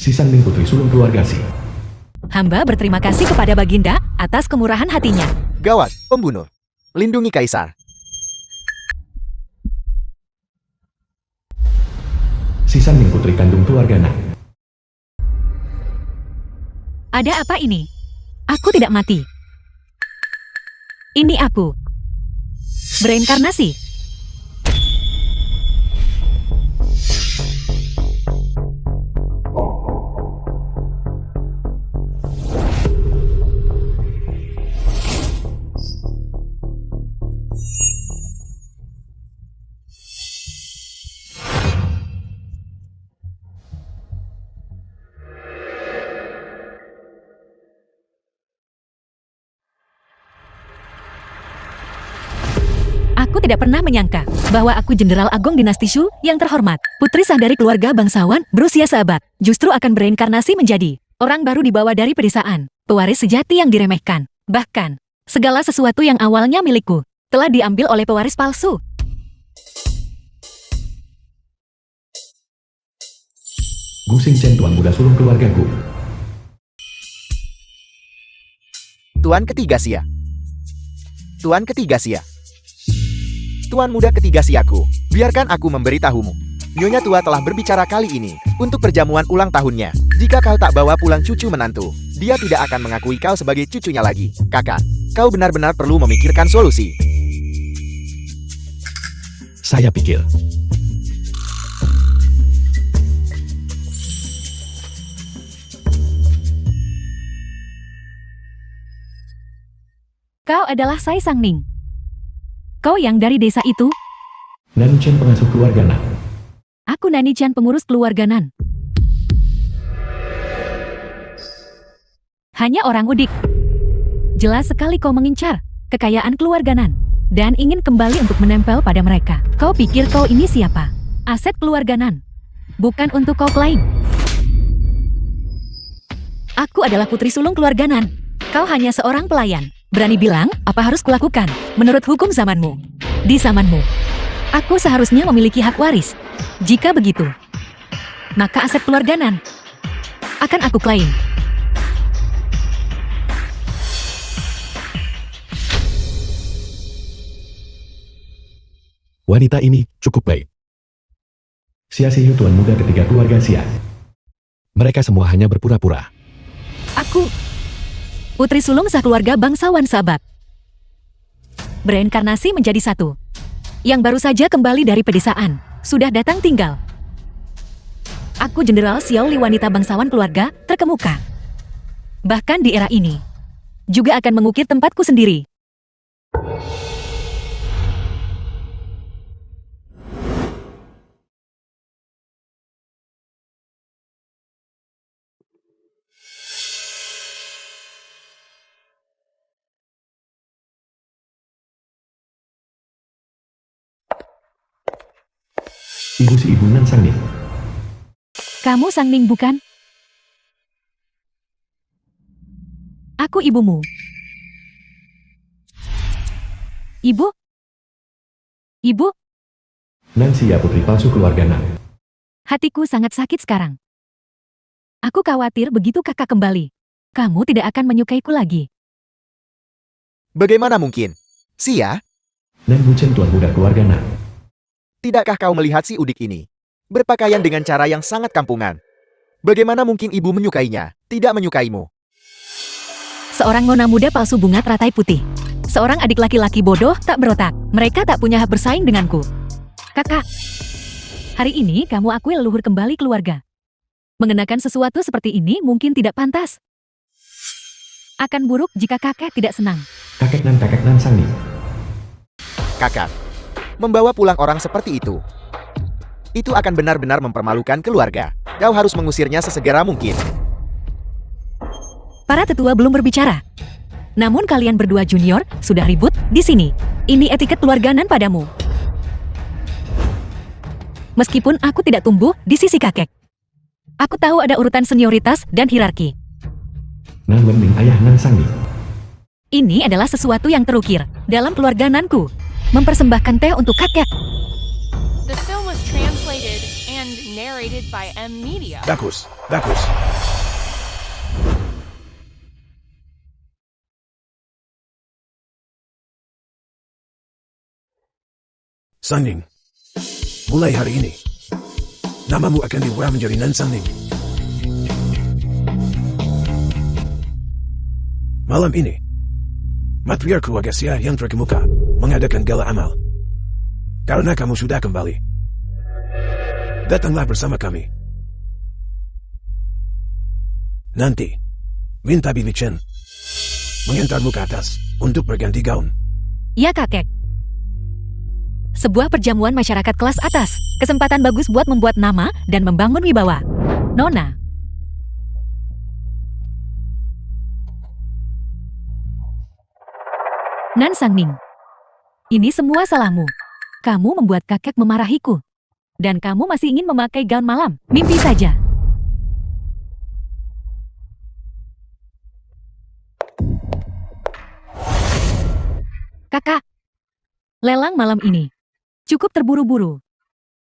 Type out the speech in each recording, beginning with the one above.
Si Sangning Putri Sulung Keluarga Si. Hamba berterima kasih kepada Baginda atas kemurahan hatinya. Gawat, pembunuh. Lindungi Kaisar. Si Sangning Putri Kandung Keluarga Na. Ada apa ini? Aku tidak mati. Ini aku. Bereinkarnasi. Aku tidak pernah menyangka bahwa aku Jenderal Agung Dinasti Shu yang terhormat, putri sah dari keluarga bangsawan berusia seabad, justru akan bereinkarnasi menjadi orang baru dibawa dari pedesaan, pewaris sejati yang diremehkan. Bahkan, segala sesuatu yang awalnya milikku telah diambil oleh pewaris palsu. Gu Xingchen Tuan Muda Sulung Keluarga Gu. Tuan ketiga Sia. Tuan ketiga Sia. Tuan muda ketiga Siaku, biarkan aku memberitahumu. Nyonya tua telah berbicara kali ini untuk perjamuan ulang tahunnya. Jika kau tak bawa pulang cucu menantu, dia tidak akan mengakui kau sebagai cucunya lagi. Kakak, kau benar-benar perlu memikirkan solusi. Saya pikir. Kau adalah Sai Sangning. Kau yang dari desa itu? Nani Chen pengasuh keluarga Na. Aku Nani Chan pengurus keluarga Nan. Hanya orang udik. Jelas sekali kau mengincar kekayaan keluarga Nan dan ingin kembali untuk menempel pada mereka. Kau pikir kau ini siapa? Aset keluarga Nan. Bukan untuk kau klaim. Aku adalah putri sulung keluarga Nan. Kau hanya seorang pelayan. Berani bilang apa harus kulakukan menurut hukum zamanmu. Di zamanmu, aku seharusnya memiliki hak waris. Jika begitu, maka aset keluarga Nan akan aku klaim. Wanita ini cukup baik. Sia Siyu Tuan Muda ketiga keluarga Sia. Mereka semua hanya berpura-pura. Aku putri sulung sah keluarga bangsawan sahabat. Bereinkarnasi menjadi satu. Yang baru saja kembali dari pedesaan. Sudah datang tinggal. Aku Jenderal Xiao Li wanita bangsawan keluarga terkemuka. Bahkan di era ini, juga akan mengukir tempatku sendiri. Ibu si Ibu Nan Sangning. Kamu Sangning bukan? Aku ibumu. Ibu? Ibu? Nan Sia putri palsu keluarga Na. Hatiku sangat sakit sekarang. Aku khawatir begitu kakak kembali, kamu tidak akan menyukaiku lagi. Bagaimana mungkin? Sia, Nan Buchen Tuan Muda keluarga Na. tidakkah kau melihat si udik ini? Berpakaian dengan cara yang sangat kampungan. Bagaimana mungkin ibu menyukainya, tidak menyukaimu? Seorang nona muda palsu bunga teratai putih. Seorang adik laki-laki bodoh tak berotak. Mereka tak punya hak bersaing denganku. Kakak, hari ini kamu akui leluhur kembali keluarga. Mengenakan sesuatu seperti ini mungkin tidak pantas. Akan buruk jika kakek tidak senang. Kakek Nan Sangning. Kakak, membawa pulang orang seperti itu akan benar-benar mempermalukan keluarga. Kau harus mengusirnya sesegera mungkin. Para tetua belum berbicara. Namun kalian berdua junior sudah ribut di sini. Ini etiket keluarga Nan padamu. Meskipun aku tidak tumbuh di sisi kakek, aku tahu ada urutan senioritas dan hierarki. Nan Wenming ayah Nan Sangning. Ini adalah sesuatu yang terukir dalam keluarga Nanku. Mempersembahkan teh untuk kakek. The film was translated and narrated by M Media. Bagus, bagus. Sangning, mulai hari ini, namamu akan diubah menjadi Nan Sangning. Malam ini, matriark keluarga Sia yang terkemuka mengadakan gala amal. Karena kamu sudah kembali, datanglah bersama kami. Nanti, minta Billy Chen mengantarmu ke atas untuk berganti gaun. Ya kakek. Sebuah perjamuan masyarakat kelas atas. Kesempatan bagus buat membuat nama dan membangun wibawa. Nona. Nan Sangning. Ini semua salahmu. Kamu membuat kakek memarahiku. Dan kamu masih ingin memakai gaun malam. Mimpi saja. Kakak. Lelang malam ini cukup terburu-buru.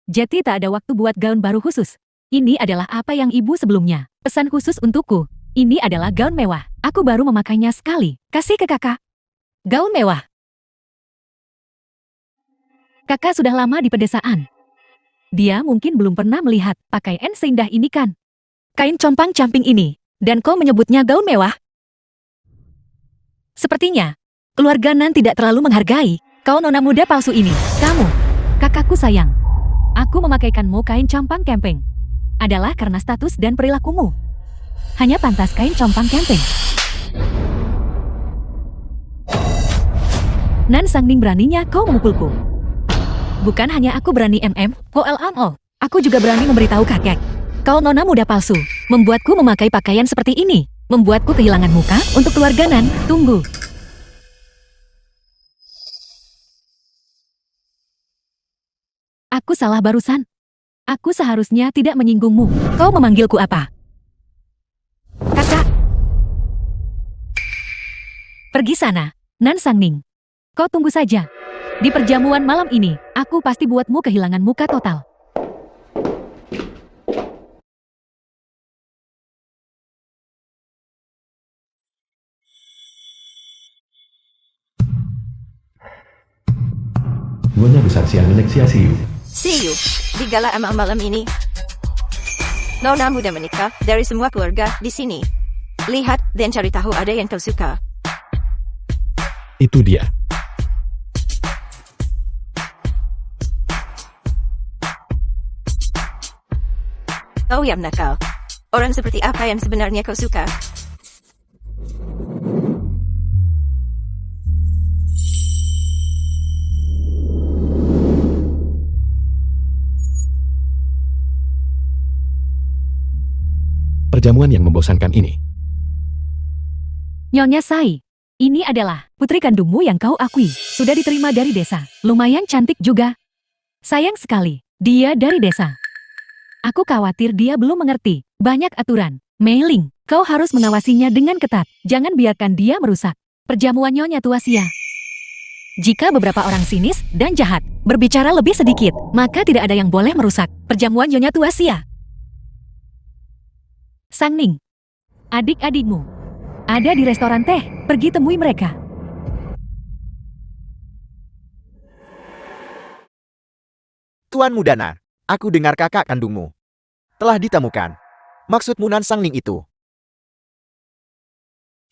Jadi tak ada waktu buat gaun baru khusus. Ini adalah apa yang ibu sebelumnya pesan khusus untukku. Ini adalah gaun mewah. Aku baru memakainya sekali. Kasih ke kakak. Gaun mewah. Kakak sudah lama di pedesaan. Dia mungkin belum pernah melihat pakaian seindah ini kan. Kain compang-camping ini. Dan kau menyebutnya gaun mewah? Sepertinya, keluarga Nan tidak terlalu menghargai kau nona muda palsu ini. Kamu. Kakakku sayang, aku memakaikanmu kain compang-camping adalah karena status dan perilakumu. Hanya pantas kain compang-camping. Nan Sangning beraninya kau memukulku. Bukan hanya aku berani KOLAMO. Aku juga berani memberitahu kakek. Kau nona muda palsu, membuatku memakai pakaian seperti ini. Membuatku kehilangan muka untuk keluarga Nan. Tunggu. Aku salah barusan. Aku seharusnya tidak menyinggungmu. Kau memanggilku apa? Kakak. Pergi sana, Nan Sangning. Kau tunggu saja. Di perjamuan malam ini, aku pasti buatmu kehilangan muka total. Nyonya besar Sia milik Sia Siu. See you di gala amal malam ini. Nona muda menikah dari semua keluarga di sini. Lihat dan cari tahu ada yang kau suka. Itu dia. Oh yang nakal. Orang seperti apa yang sebenarnya kau suka? Perjamuan yang membosankan ini. Nyonya Sai, ini adalah putri kandungmu yang kau akui. Sudah diterima dari desa. Lumayan cantik juga. Sayang sekali, dia dari desa. Aku khawatir dia belum mengerti. Banyak aturan. Mei Ling, kau harus mengawasinya dengan ketat. Jangan biarkan dia merusak perjamuan Nyonya Tua Sia. Jika beberapa orang sinis dan jahat berbicara lebih sedikit, maka tidak ada yang boleh merusak perjamuan Nyonya Tua Sia. Sangning, adik-adikmu ada di restoran teh. Pergi temui mereka. Tuan Muda Nan, aku dengar kakak kandungmu telah ditemukan. Maksudmu Nan Sangning itu?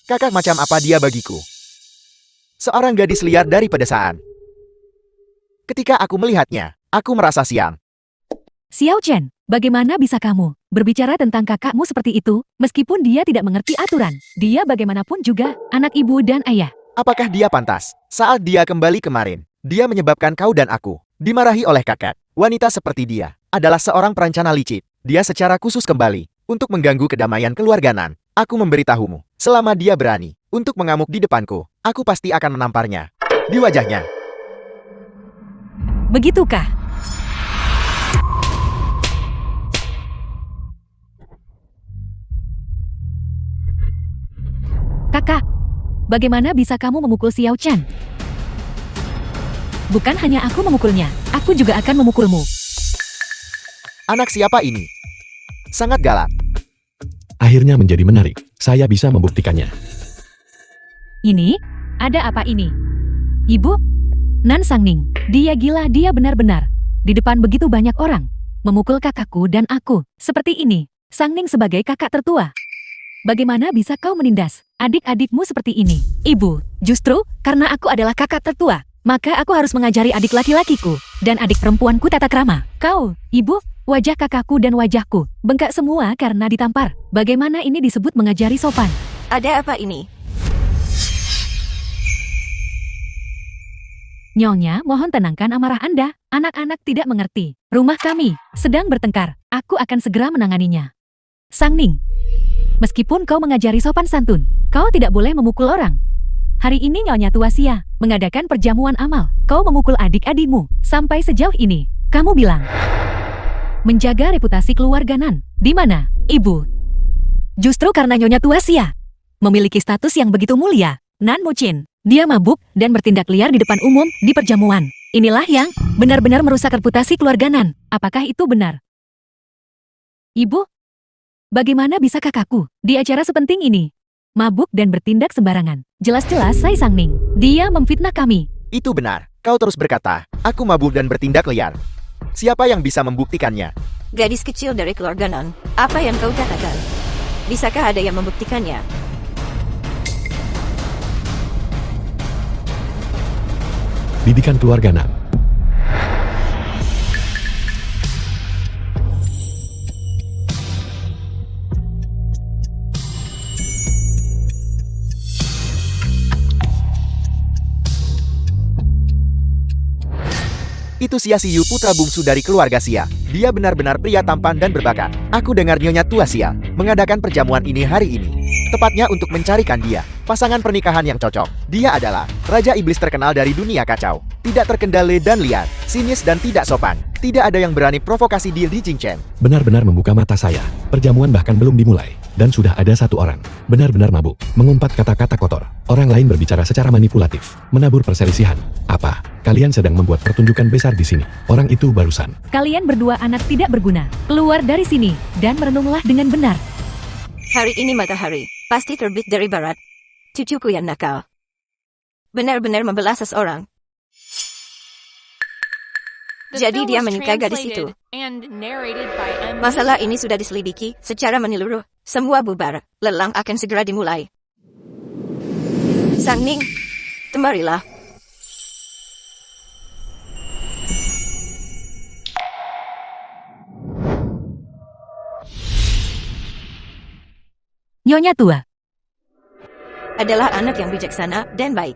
Kakak macam apa dia bagiku? Seorang gadis liar dari pedesaan. Ketika aku melihatnya, aku merasa siang. Xiao Chen, bagaimana bisa kamu berbicara tentang kakakmu seperti itu, meskipun dia tidak mengerti aturan? Dia bagaimanapun juga anak ibu dan ayah. Apakah dia pantas? Saat dia kembali kemarin, dia menyebabkan kau dan aku dimarahi oleh kakak. Wanita seperti dia adalah seorang perencana licik. Dia secara khusus kembali untuk mengganggu kedamaian keluarga Nan. Aku memberitahumu, selama dia berani untuk mengamuk di depanku, aku pasti akan menamparnya di wajahnya. Begitukah? Kakak, bagaimana bisa kamu memukul Xiao Chen? Bukan hanya aku memukulnya, aku juga akan memukulmu. Anak siapa ini? Sangat galak. Akhirnya menjadi menarik. Saya bisa membuktikannya. Ini? Ada apa ini? Ibu? Nan Sangning, dia gila, dia benar-benar. Di depan begitu banyak orang. Memukul kakakku dan aku. Seperti ini. Sangning sebagai kakak tertua. Bagaimana bisa kau menindas adik-adikmu seperti ini? Ibu, justru karena aku adalah kakak tertua, maka aku harus mengajari adik laki-lakiku dan adik perempuanku tata krama. Kau, ibu, wajah kakakku dan wajahku bengkak semua karena ditampar. Bagaimana ini disebut mengajari sopan? Ada apa ini? Nyonya, mohon tenangkan amarah Anda. Anak-anak tidak mengerti. Rumah kami sedang bertengkar. Aku akan segera menanganinya. Sangning, meskipun kau mengajari sopan santun, kau tidak boleh memukul orang. Hari ini Nyonya Tua Sia mengadakan perjamuan amal. Kau memukul adik-adikmu. Sampai sejauh ini, kamu bilang menjaga reputasi keluarga Nan. Di mana, Ibu? Justru karena Nyonya Tua Sia memiliki status yang begitu mulia, Nan Mucin, dia mabuk dan bertindak liar di depan umum di perjamuan. Inilah yang benar-benar merusak reputasi keluarga Nan. Apakah itu benar? Ibu? Bagaimana bisa kakakku di acara sepenting ini mabuk dan bertindak sembarangan? Jelas-jelas saya Sangning. Dia memfitnah kami. Itu benar. Kau terus berkata, aku mabuk dan bertindak liar. Siapa yang bisa membuktikannya? Gadis kecil dari keluarga Nan. Apa yang kau katakan? Bisakah ada yang membuktikannya? Didikan keluarga Nan. Itu Sia Siyu, putra bungsu dari keluarga Sia. Dia benar-benar pria tampan dan berbakat. Aku dengar Nyonya Tua Sia mengadakan perjamuan ini hari ini. Tepatnya untuk mencarikan dia pasangan pernikahan yang cocok. Dia adalah Raja Iblis terkenal dari dunia kacau. Tidak terkendali dan liar, sinis dan tidak sopan. Tidak ada yang berani provokasi dia di Jingchen. Benar-benar membuka mata saya. Perjamuan bahkan belum dimulai. Dan sudah ada satu orang. Benar-benar mabuk. Mengumpat kata-kata kotor. Orang lain berbicara secara manipulatif. Menabur perselisihan. Apa? Kalian sedang membuat pertunjukan besar di sini. Orang itu barusan. Kalian berdua anak tidak berguna. Keluar dari sini dan merenunglah dengan benar. Hari ini matahari pasti terbit dari barat. Cucuku yang nakal. Benar-benar membelah seseorang. The Jadi film dia was menikah gadis itu. translated and narrated by M. Masalah ini sudah diselidiki secara menyeluruh. Semua bubar. Lelang akan segera dimulai. Sangning, kemarilah. Nyonya Tua, Adalah anak yang bijaksana dan baik.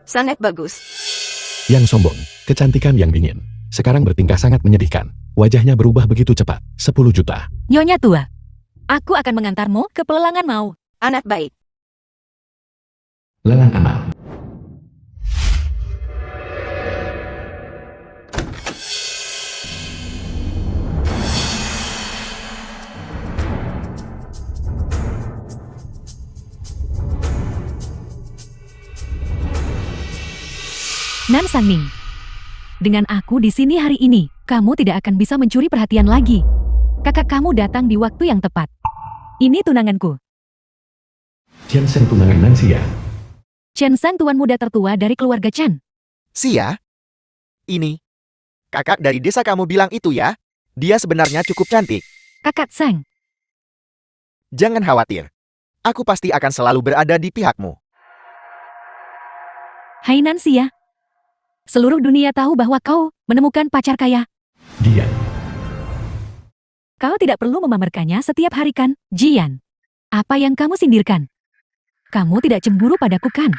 Sangat bagus. Yang sombong. Kecantikan yang dingin. Sekarang bertingkah sangat menyedihkan. Wajahnya berubah begitu cepat. 10 juta. Nyonya Tua, aku akan mengantarmu ke pelelangan mau. Anak baik. Lelang amal. Nan Sangning, dengan aku di sini hari ini, kamu tidak akan bisa mencuri perhatian lagi. Kakak kamu datang di waktu yang tepat. Ini tunanganku. Chen Seng tunangan Nan Sia. Chen Sang tuan muda tertua dari keluarga Chen. Sia? Ini. Kakak dari desa kamu bilang itu ya? Dia sebenarnya cukup cantik. Kakak Sang, Jangan khawatir. Aku pasti akan selalu berada di pihakmu. hai Nan Sia. Seluruh dunia tahu bahwa kau menemukan pacar kaya. Dia. Kau tidak perlu memamerkannya setiap hari kan, Jian? Apa yang kamu sindirkan? Kamu tidak cemburu padaku kan?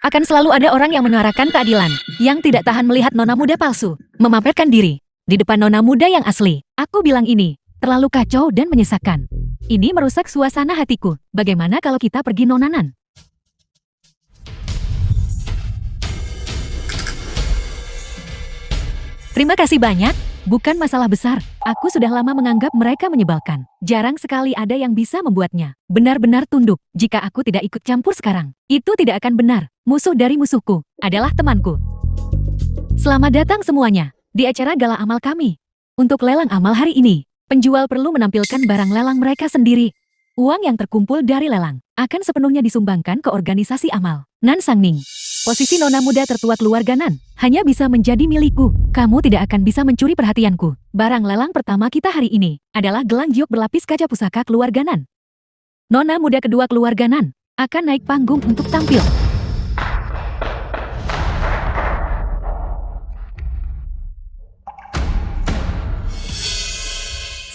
Akan selalu ada orang yang menyuarakan keadilan, yang tidak tahan melihat nona muda palsu, memamerkan diri di depan nona muda yang asli. Aku bilang ini terlalu kacau dan menyesakkan. Ini merusak suasana hatiku. Bagaimana kalau kita pergi nonanan? Terima kasih banyak. Bukan masalah besar. Aku sudah lama menganggap mereka menyebalkan. Jarang sekali ada yang bisa membuatnya benar-benar tunduk. Jika aku tidak ikut campur sekarang, itu tidak akan benar. Musuh dari musuhku adalah temanku. Selamat datang semuanya di acara gala amal kami. Untuk lelang amal hari ini, penjual perlu menampilkan barang lelang mereka sendiri. Uang yang terkumpul dari lelang akan sepenuhnya disumbangkan ke organisasi amal. Nan Sangning, posisi nona muda tertua keluarga Nan, hanya bisa menjadi milikku. Kamu tidak akan bisa mencuri perhatianku. Barang lelang pertama kita hari ini adalah gelang giok berlapis kaca pusaka keluarga Nan. Nona muda kedua keluarga Nan akan naik panggung untuk tampil.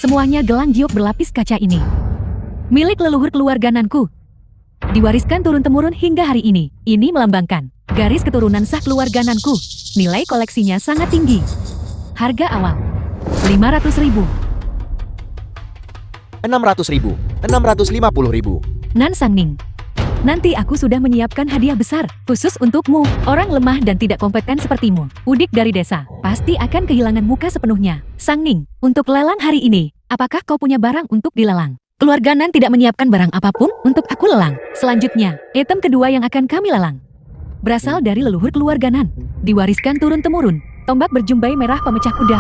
Semuanya gelang giok berlapis kaca ini milik leluhur keluarga Nanku. Diwariskan turun-temurun hingga hari ini. Ini melambangkan garis keturunan sah keluarga Nanku. Nilai koleksinya sangat tinggi. Harga awal 500.000. 600.000, 650.000. Nan Sangning, nanti aku sudah menyiapkan hadiah besar khusus untukmu. Orang lemah dan tidak kompeten sepertimu, udik dari desa, pasti akan kehilangan muka sepenuhnya. Sangning, untuk lelang hari ini, apakah kau punya barang untuk dilelang? Keluarga Nan tidak menyiapkan barang apapun untuk aku lelang. Selanjutnya, item kedua yang akan kami lelang berasal dari leluhur keluarga Nan. Diwariskan turun-temurun, tombak berjumbai merah pemecah kuda.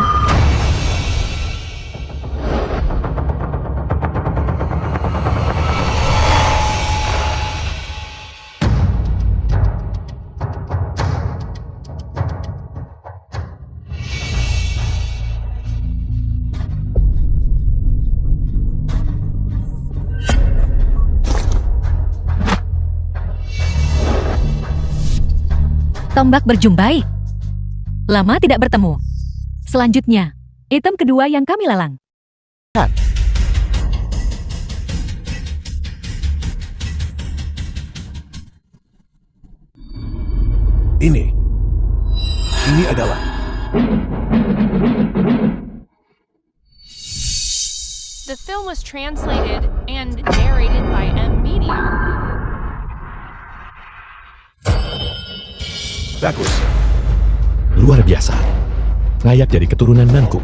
Tombak berjumbai. Lama tidak bertemu. Selanjutnya, item kedua yang kami lelang. Ini adalah The film was translated and narrated by M. Media. bagus. Luar biasa. Layak jadi keturunan Nanku.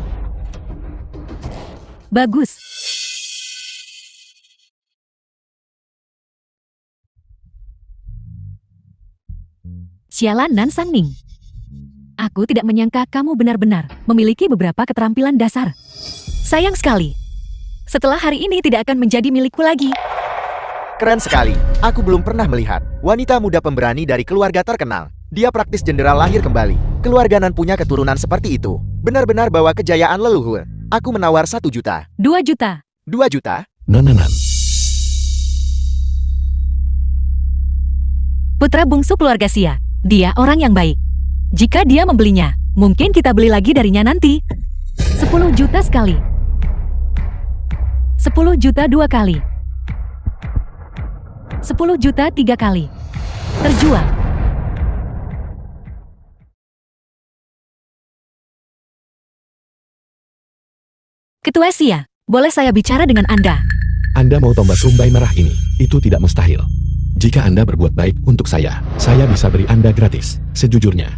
Bagus. Sialan Nan Sangning. Aku tidak menyangka kamu benar-benar memiliki beberapa keterampilan dasar. Sayang sekali. Setelah hari ini tidak akan menjadi milikku lagi. Keren sekali. Aku belum pernah melihat wanita muda pemberani dari keluarga terkenal. Dia praktis jenderal lahir kembali. Keluarga Nan punya keturunan seperti itu. Benar-benar bawa kejayaan leluhur. Aku menawar 1 juta. 2 juta. 2 juta? Nananan. Putra bungsu keluarga Xia. Dia orang yang baik. Jika dia membelinya, mungkin kita beli lagi darinya nanti. 10 juta sekali. 10 juta 2 kali. 10 juta 3 kali. Terjual. Ketua Xia, boleh saya bicara dengan Anda? Anda mau tombak rumbai merah ini? Itu tidak mustahil. Jika Anda berbuat baik untuk saya bisa beri Anda gratis. Sejujurnya.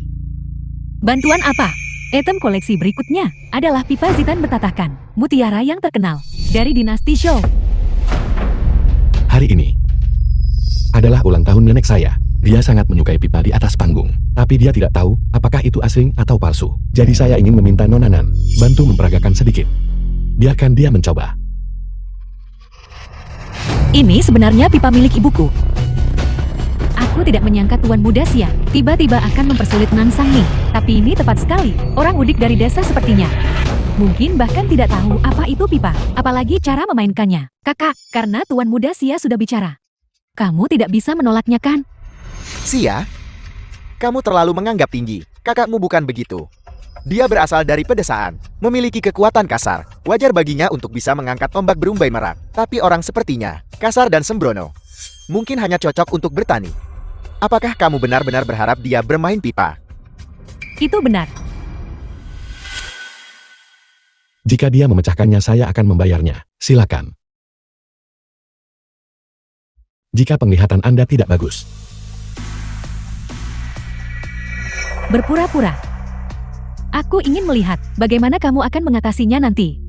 Bantuan apa? Item koleksi berikutnya adalah pipa Zitan bertatahkan, mutiara yang terkenal dari dinasti Shou. Hari ini adalah ulang tahun nenek saya. Dia sangat menyukai pipa di atas panggung. Tapi dia tidak tahu apakah itu asing atau palsu. Jadi saya ingin meminta Nona Nan bantu memperagakan sedikit. Biarkan dia mencoba. Ini sebenarnya pipa milik ibuku. Aku tidak menyangka Tuan Muda Xia tiba-tiba akan mempersulit Nan Sangning. Tapi ini tepat sekali, orang udik dari desa sepertinya. Mungkin bahkan tidak tahu apa itu pipa, apalagi cara memainkannya. Kakak, karena Tuan Muda Xia sudah bicara. Kamu tidak bisa menolaknya kan? Xia? Kamu terlalu menganggap tinggi. Kakakmu bukan begitu. Dia berasal dari pedesaan, memiliki kekuatan kasar. Wajar baginya untuk bisa mengangkat tombak berumbai merak. Tapi orang sepertinya, kasar dan sembrono. Mungkin hanya cocok untuk bertani. Apakah kamu benar-benar berharap dia bermain pipa? Itu benar. Jika dia memecahkannya saya akan membayarnya. Silakan. Jika penglihatan Anda tidak bagus. Berpura-pura. Aku ingin melihat bagaimana kamu akan mengatasinya nanti.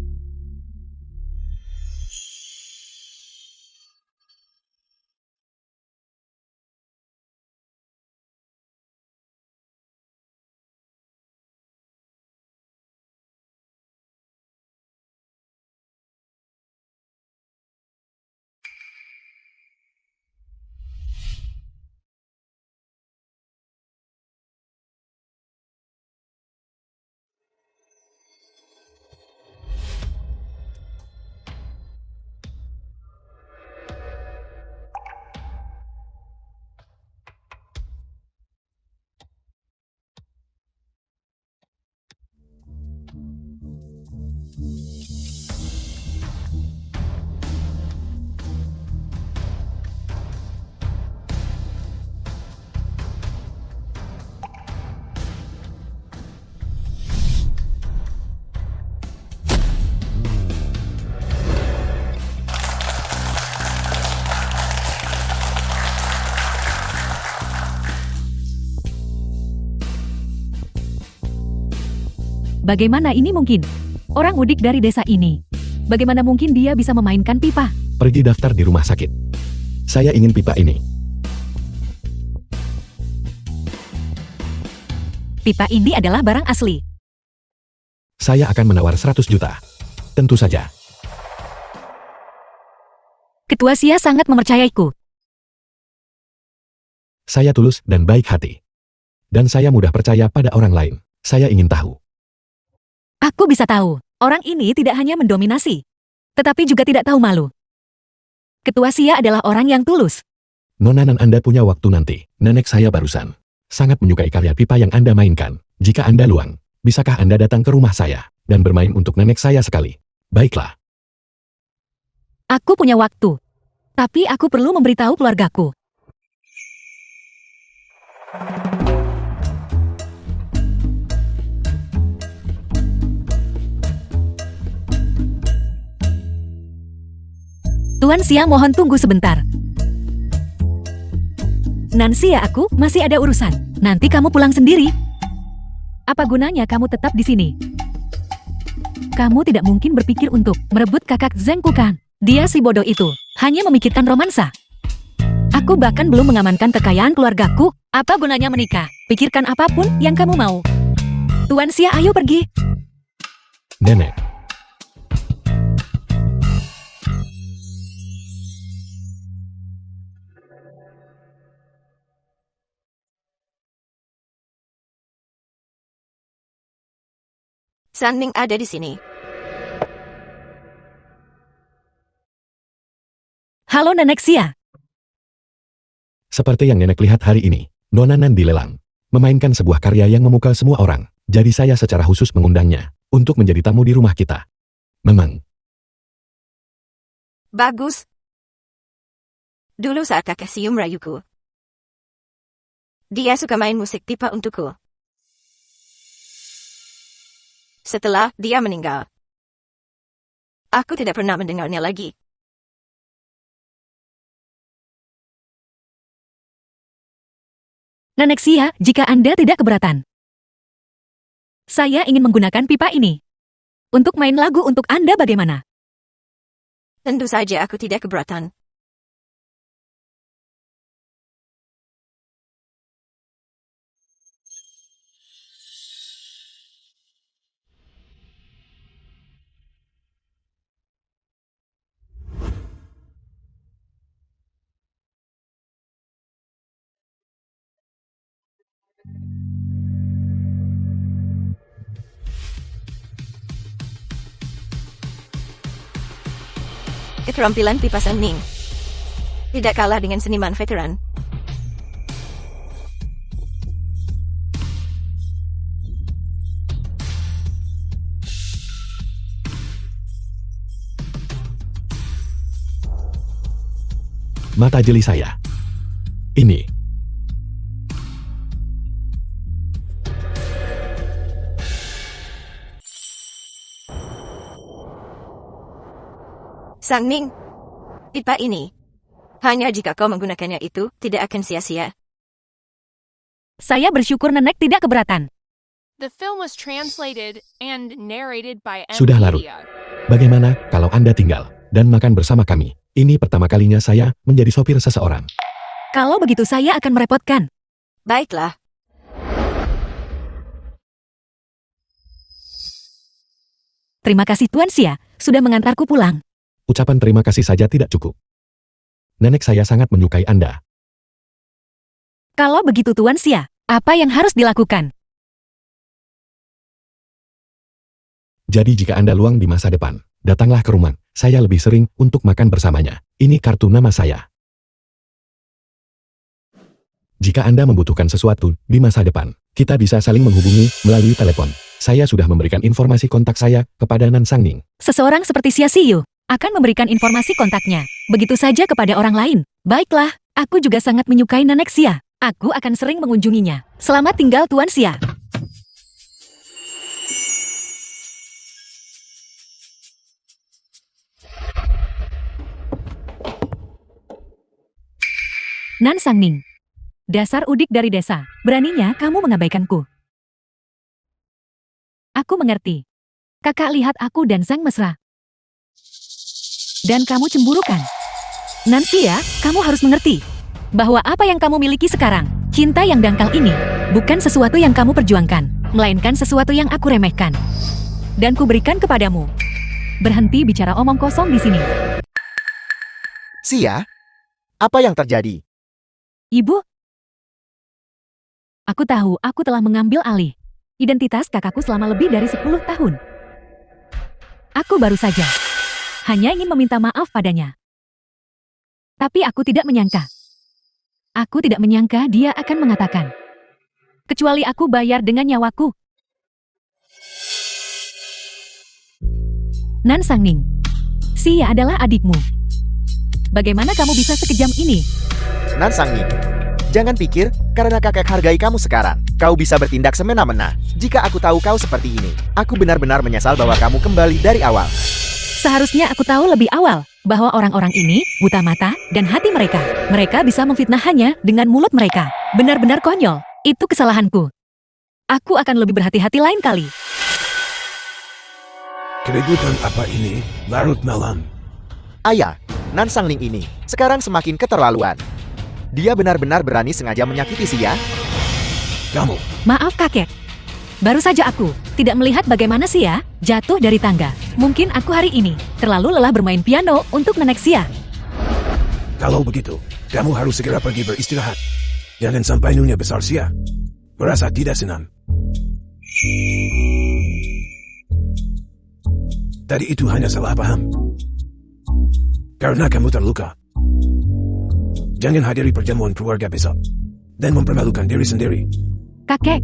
Bagaimana ini mungkin? Orang udik dari desa ini. Bagaimana mungkin dia bisa memainkan pipa? Pergi daftar di rumah sakit. Saya ingin pipa ini. Pipa ini adalah barang asli. Saya akan menawar 100 juta. Tentu saja. Ketua Sia sangat mempercayaiku. Saya tulus dan baik hati. Dan saya mudah percaya pada orang lain. Saya ingin tahu. Aku bisa tahu, orang ini tidak hanya mendominasi, tetapi juga tidak tahu malu. Ketua Sia adalah orang yang tulus. Nona Nan Anda punya waktu nanti. Nenek saya barusan sangat menyukai karya pipa yang Anda mainkan. Jika Anda luang, bisakah Anda datang ke rumah saya dan bermain untuk nenek saya sekali? Baiklah. Aku punya waktu, tapi aku perlu memberitahu keluargaku. Tuan Sia mohon tunggu sebentar. Nancy ya aku masih ada urusan. Nanti kamu pulang sendiri. Apa gunanya kamu tetap di sini? Kamu tidak mungkin berpikir untuk merebut kakak Zeng bukan? Dia si bodoh itu, hanya memikirkan romansa. Aku bahkan belum mengamankan kekayaan keluargaku. Apa gunanya menikah? Pikirkan apapun yang kamu mau. Tuan Sia ayo pergi. Nenek. Sang Ning ada di sini. Halo Nenek Sia. Seperti yang nenek lihat hari ini, Nona Nan dilelang. Memainkan sebuah karya yang memukau semua orang. Jadi saya secara khusus mengundangnya untuk menjadi tamu di rumah kita. Memang. Bagus. Dulu saat kakak Sium rayuku, dia suka main musik pipa untukku. Setelah dia meninggal, aku tidak pernah mendengarnya lagi. Nenek Sia, jika Anda tidak keberatan, saya ingin menggunakan pipa ini untuk main lagu untuk Anda bagaimana? Tentu saja aku tidak keberatan. Keterampilan pipa Sang Ning tidak kalah dengan seniman veteran. Mata jeli saya. Ini. Sang Ning, pipa ini, hanya jika kau menggunakannya itu, tidak akan sia-sia. Saya bersyukur Nenek tidak keberatan. The film was translated and narrated by Sudah larut. Media. Bagaimana kalau Anda tinggal dan makan bersama kami? Ini pertama kalinya saya menjadi sopir seseorang. Kalau begitu saya akan merepotkan. Baiklah. Terima kasih Tuan Sia, sudah mengantarku pulang. Ucapan terima kasih saja tidak cukup. Nenek saya sangat menyukai Anda. Kalau begitu Tuan Sia, apa yang harus dilakukan? Jadi jika Anda luang di masa depan, datanglah ke rumah. Saya lebih sering untuk makan bersamanya. Ini kartu nama saya. Jika Anda membutuhkan sesuatu di masa depan, kita bisa saling menghubungi melalui telepon. Saya sudah memberikan informasi kontak saya kepada Nan Sang Ning. Seseorang seperti Sia Siyu akan memberikan informasi kontaknya. Begitu saja kepada orang lain. Baiklah, aku juga sangat menyukai Nenek Sia. Aku akan sering mengunjunginya. Selamat tinggal Tuan Sia. Nan Sang Ning. Dasar udik dari desa. Beraninya kamu mengabaikanku. Aku mengerti. Kakak lihat aku dan Sang mesra. Dan kamu cemburu kan? Nansia, kamu harus mengerti bahwa apa yang kamu miliki sekarang, cinta yang dangkal ini, bukan sesuatu yang kamu perjuangkan, melainkan sesuatu yang aku remehkan. Dan kuberikan kepadamu. Berhenti bicara omong kosong di sini. Sia, apa yang terjadi? Ibu, aku tahu aku telah mengambil alih identitas kakakku selama lebih dari 10 tahun. Aku baru saja hanya ingin meminta maaf padanya. Tapi aku tidak menyangka. Aku tidak menyangka dia akan mengatakan. Kecuali aku bayar dengan nyawaku. Nan Sangning, Sia adalah adikmu. Bagaimana kamu bisa sekejam ini? Nan Sangning, jangan pikir karena kakek hargai kamu sekarang, kau bisa bertindak semena-mena. Jika aku tahu kau seperti ini, aku benar-benar menyesal bahwa kamu kembali dari awal. Seharusnya aku tahu lebih awal bahwa orang-orang ini buta mata dan hati mereka. Mereka bisa memfitnah hanya dengan mulut mereka. Benar-benar konyol. Itu kesalahanku. Aku akan lebih berhati-hati lain kali. Keributan apa ini, larut malam? Ayah, Nan Sangling ini sekarang semakin keterlaluan. Dia benar-benar berani sengaja menyakiti Sia. Kamu, Maaf kakek. Baru saja aku tidak melihat bagaimana Sia jatuh dari tangga. Mungkin aku hari ini terlalu lelah bermain piano untuk nenek Sia. kalau begitu, kamu harus segera pergi beristirahat. Jangan sampai Nyonya Besar Sia merasa tidak senang. Tadi itu hanya salah paham. Karena kamu terluka. Jangan hadiri perjamuan keluarga besok dan mempermalukan diri sendiri. Kakek,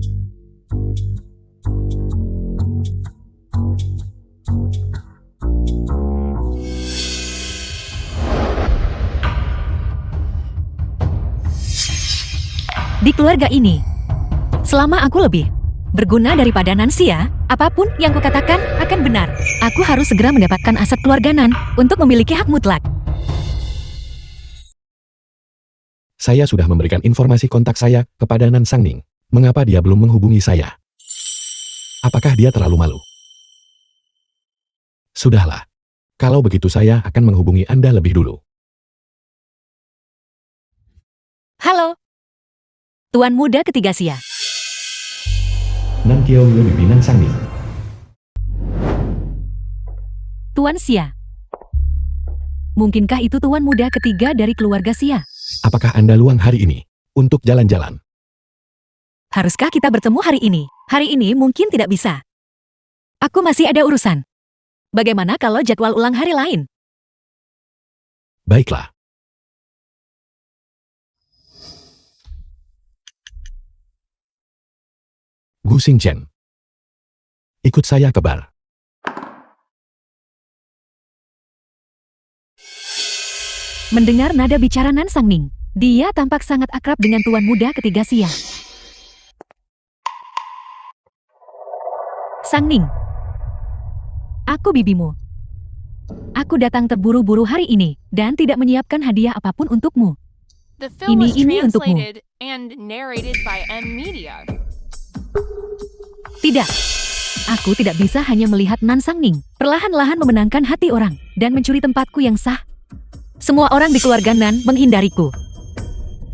di keluarga ini, selama aku lebih berguna daripada Nansia, apapun yang kukatakan akan benar. Aku harus segera mendapatkan aset keluarga Nan untuk memiliki hak mutlak. Saya sudah memberikan informasi kontak saya kepada Nan Sangning. Mengapa dia belum menghubungi saya? Apakah dia terlalu malu? Sudahlah. Kalau begitu saya akan menghubungi Anda lebih dulu. Halo, Tuan Muda Ketiga Sia. Nan Kiao Bibi Nan Sangning. Tuan Sia. Mungkinkah itu Tuan Muda Ketiga dari keluarga Sia? Apakah Anda luang hari ini untuk jalan-jalan? Haruskah kita bertemu hari ini? Hari ini mungkin tidak bisa. Aku masih ada urusan. Bagaimana kalau jadwal ulang hari lain? Baiklah. Gu Xingchen. Ikut saya ke bar. Mendengar nada bicara Nan Sangning, dia tampak sangat akrab dengan Tuan Muda Ketiga Sia. Sangning, aku bibimu. Aku datang terburu-buru hari ini dan tidak menyiapkan hadiah apapun untukmu. The film was Ini untukmu. translated and narrated by M Media. Tidak. Aku tidak bisa hanya melihat Nan Sangning perlahan-lahan memenangkan hati orang dan mencuri tempatku yang sah. Semua orang di keluarga Nan menghindariku.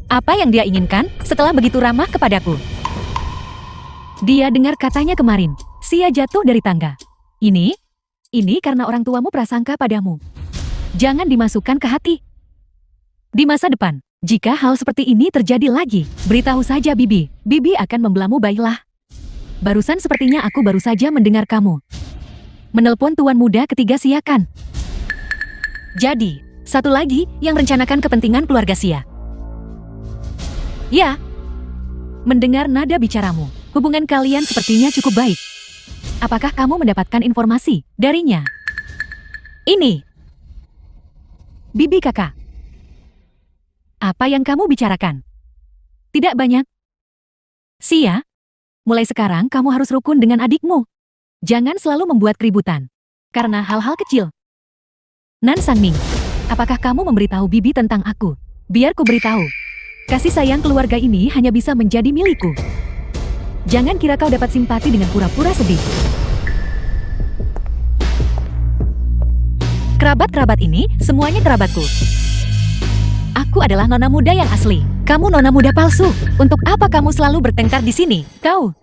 Apa yang dia inginkan setelah begitu ramah kepadaku? Dia dengar katanya kemarin, Sia jatuh dari tangga. Ini karena orang tuamu prasangka padamu. Jangan dimasukkan ke hati. Di masa depan, jika hal seperti ini terjadi lagi, beritahu saja Bibi. Bibi akan membelamu baiklah. Barusan sepertinya aku baru saja mendengar kamu menelpon Tuan Muda Ketiga Sia kan? Jadi, satu lagi yang rencanakan kepentingan keluarga Sia. Ya, mendengar nada bicaramu, hubungan kalian sepertinya cukup baik. Apakah kamu mendapatkan informasi darinya? Ini. Bibi kakak. Apa yang kamu bicarakan? Tidak banyak. Sia, mulai sekarang kamu harus rukun dengan adikmu. Jangan selalu membuat keributan. Karena hal-hal kecil. Nan Sangning, apakah kamu memberitahu Bibi tentang aku? Biar ku beritahu. Kasih sayang keluarga ini hanya bisa menjadi milikku. Jangan kira kau dapat simpati dengan pura-pura sedih. Kerabat-kerabat ini semuanya kerabatku. Aku adalah nona muda yang asli. Kamu nona muda palsu. Untuk apa kamu selalu bertengkar di sini? Kau.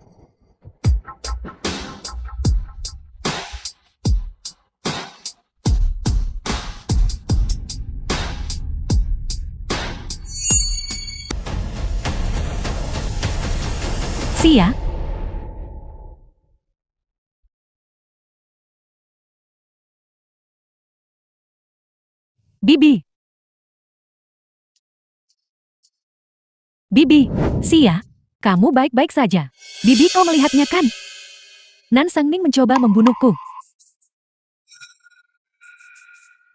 Sia. Bibi. Bibi, Sia, kamu baik-baik saja. Bibi, kau melihatnya kan? Nan Sangning mencoba membunuhku.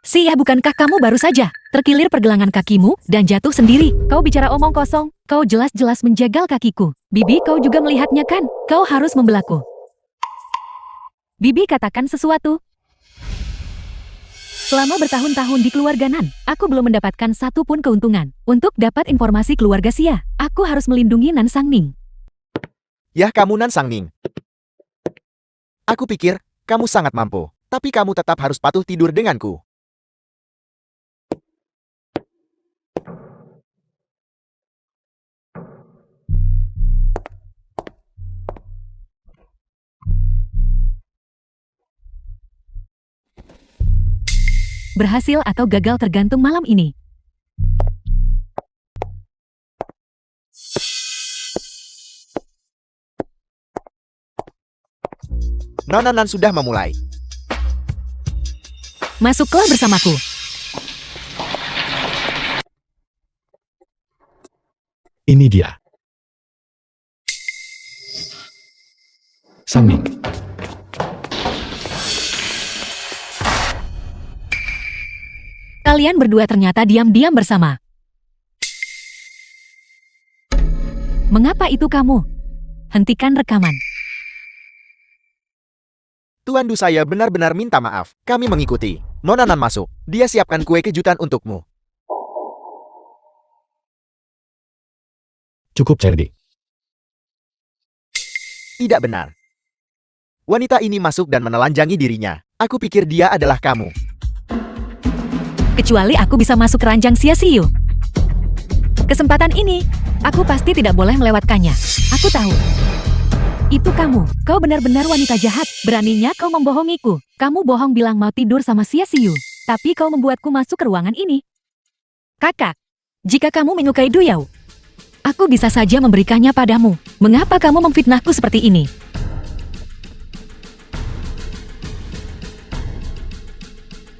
Sia, bukankah kamu baru saja terkilir pergelangan kakimu dan jatuh sendiri? Kau bicara omong kosong, kau jelas-jelas menjegal kakiku. Bibi, kau juga melihatnya kan? Kau harus membelaku. Bibi, katakan sesuatu. Selama bertahun-tahun di keluarga Nan, aku belum mendapatkan satu pun keuntungan. Untuk dapat informasi keluarga Sia, aku harus melindungi Nan Sangning. Yah kamu Nan Sangning. Aku pikir, kamu sangat mampu. Tapi kamu tetap harus patuh tidur denganku. Berhasil atau gagal tergantung malam ini. Nona Nan sudah memulai. Masuklah bersamaku. Ini dia. Sangning. Kalian berdua ternyata diam-diam bersama. Mengapa itu kamu? Hentikan rekaman. Tuan Du saya benar-benar minta maaf. Kami mengikuti. Nona Nan masuk. Dia siapkan kue kejutan untukmu. Cukup cerdik. Tidak benar. Wanita ini masuk dan menelanjangi dirinya. Aku pikir dia adalah kamu. Kecuali aku bisa masuk keranjang Sia Siu. Kesempatan ini, aku pasti tidak boleh melewatkannya. Aku tahu. Itu kamu. Kau benar-benar wanita jahat. Beraninya kau membohongiku. Kamu bohong bilang mau tidur sama Sia Siu. Tapi kau membuatku masuk ke ruangan ini. Kakak, jika kamu menyukai Du Yao, aku bisa saja memberikannya padamu. Mengapa kamu memfitnahku seperti ini?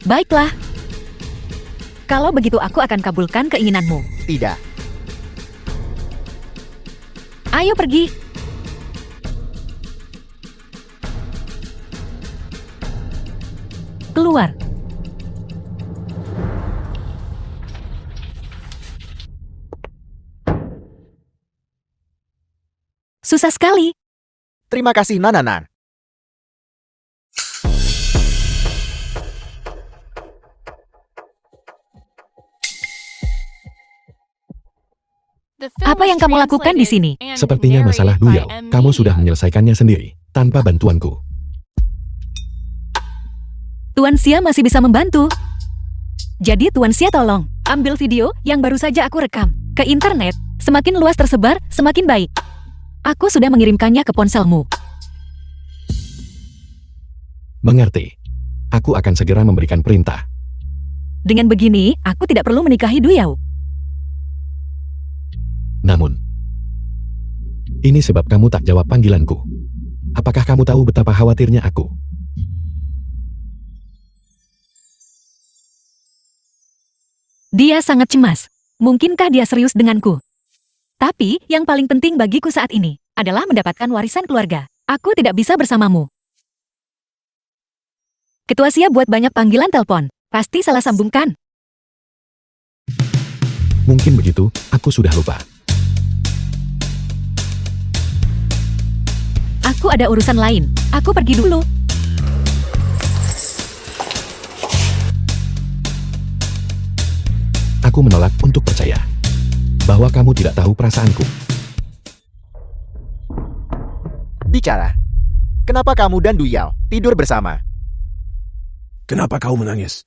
Baiklah. Kalau begitu aku akan kabulkan keinginanmu. Tidak. Ayo pergi. Keluar. Susah sekali. Terima kasih Nona Nan. The film Apa was yang kamu lakukan di sini? translated and Sepertinya masalah Du narrated Yao. by M. Kamu sudah Media. menyelesaikannya sendiri, tanpa bantuanku. Tuan Xia masih bisa membantu. Jadi Tuan Xia tolong, ambil video yang baru saja aku rekam ke internet. Semakin luas tersebar, semakin baik. Aku sudah mengirimkannya ke ponselmu. Mengerti. Aku akan segera memberikan perintah. Dengan begini, aku tidak perlu menikahi Du Yao. Namun, ini sebab kamu tak jawab panggilanku. Apakah kamu tahu betapa khawatirnya aku? Dia sangat cemas. Mungkinkah dia serius denganku? Tapi, yang paling penting bagiku saat ini adalah mendapatkan warisan keluarga. Aku tidak bisa bersamamu. Ketua Sia buat banyak panggilan telepon. Pasti salah sambungkan. Mungkin begitu, aku sudah lupa. Aku ada urusan lain. Aku pergi dulu. Aku menolak untuk percaya bahwa kamu tidak tahu perasaanku. Bicara. Kenapa kamu dan Du Yao tidur bersama? Kenapa kau menangis?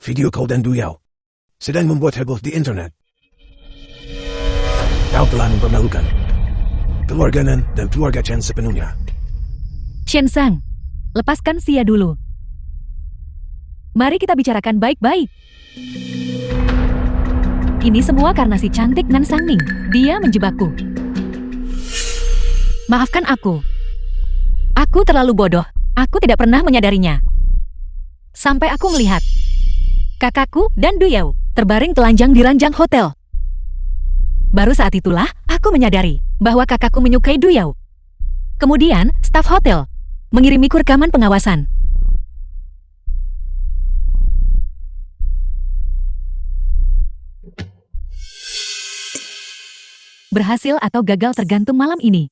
Video call dan Duyao sedang membuat heboh di internet. Kau telah mempermalukan keluarga Nan dan keluarga Chen sepenuhnya. Shen Sang, lepaskan Sia dulu. Mari kita bicarakan baik-baik. Ini semua karena si cantik Nan Sangning. Dia menjebakku. Maafkan aku. Aku terlalu bodoh. Aku tidak pernah menyadarinya. Sampai aku melihat kakakku dan Duyao terbaring telanjang di ranjang hotel. Baru saat itulah aku menyadari bahwa kakakku menyukai Duyao. Kemudian, staf hotel mengirimiku rekaman pengawasan. Berhasil atau gagal tergantung malam ini.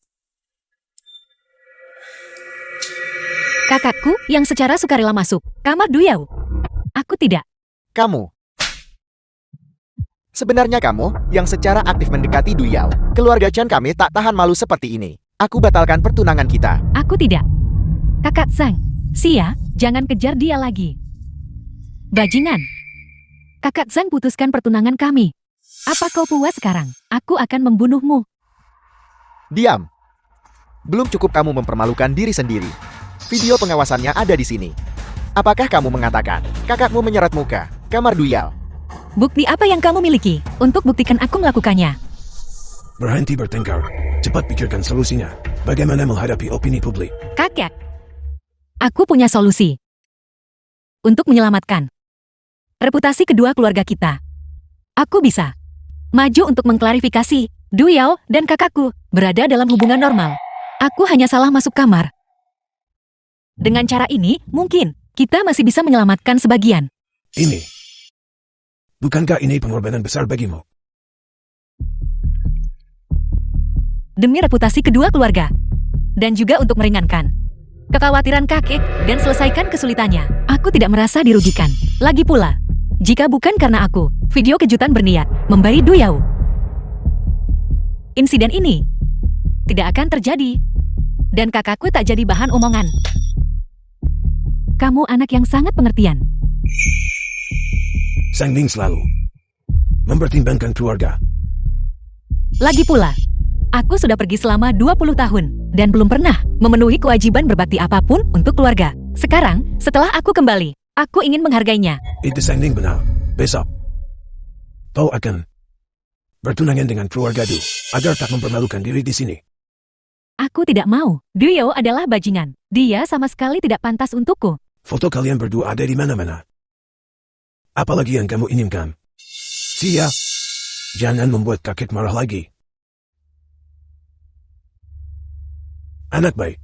Kakakku yang secara sukarela masuk kamar Duyao. Aku tidak. Kamu. Sebenarnya kamu yang secara aktif mendekati Duyao. Keluarga Chen kami tak tahan malu seperti ini. Aku batalkan pertunangan kita. Aku tidak. Kakak Sang, Sia, jangan kejar dia lagi. Bajingan. Kakak Sang putuskan pertunangan kami. Apa kau puas sekarang? Aku akan membunuhmu. Diam. Belum cukup kamu mempermalukan diri sendiri. Video pengawasannya ada di sini. Apakah kamu mengatakan kakakmu menyeret muka kamar Duyao? Bukti apa yang kamu miliki untuk buktikan aku melakukannya? Berhenti bertengkar. Cepat pikirkan solusinya. Bagaimana menghadapi opini publik? Kakek. Aku punya solusi. Untuk menyelamatkan reputasi kedua keluarga kita. Aku bisa maju untuk mengklarifikasi Duyao dan kakakku berada dalam hubungan normal. Aku hanya salah masuk kamar. Dengan cara ini, mungkin kita masih bisa menyelamatkan sebagian. Ini. Bukankah ini pengorbanan besar bagimu? Demi reputasi kedua keluarga. Dan juga untuk meringankan kekhawatiran kakek dan selesaikan kesulitannya. Aku tidak merasa dirugikan. Lagi pula, jika bukan karena aku, video kejutan berniat memberi Duyao, insiden ini tidak akan terjadi. Dan kakakku tak jadi bahan omongan. Kamu anak yang sangat pengertian. Sang Ning selalu mempertimbangkan keluarga. Lagi pula, aku sudah pergi selama 20 tahun dan belum pernah memenuhi kewajiban berbakti apapun untuk keluarga. Sekarang, setelah aku kembali, aku ingin menghargainya. Itu Sang Ning benar. Besok, kau akan bertunangan dengan keluarga Du agar tak mempermalukan diri di sini. Aku tidak mau. Duyao adalah bajingan. Dia sama sekali tidak pantas untukku. Foto kalian berdua ada di mana-mana. Apalagi yang kamu inginkan? Sia, jangan membuat kakek marah lagi. Anak baik,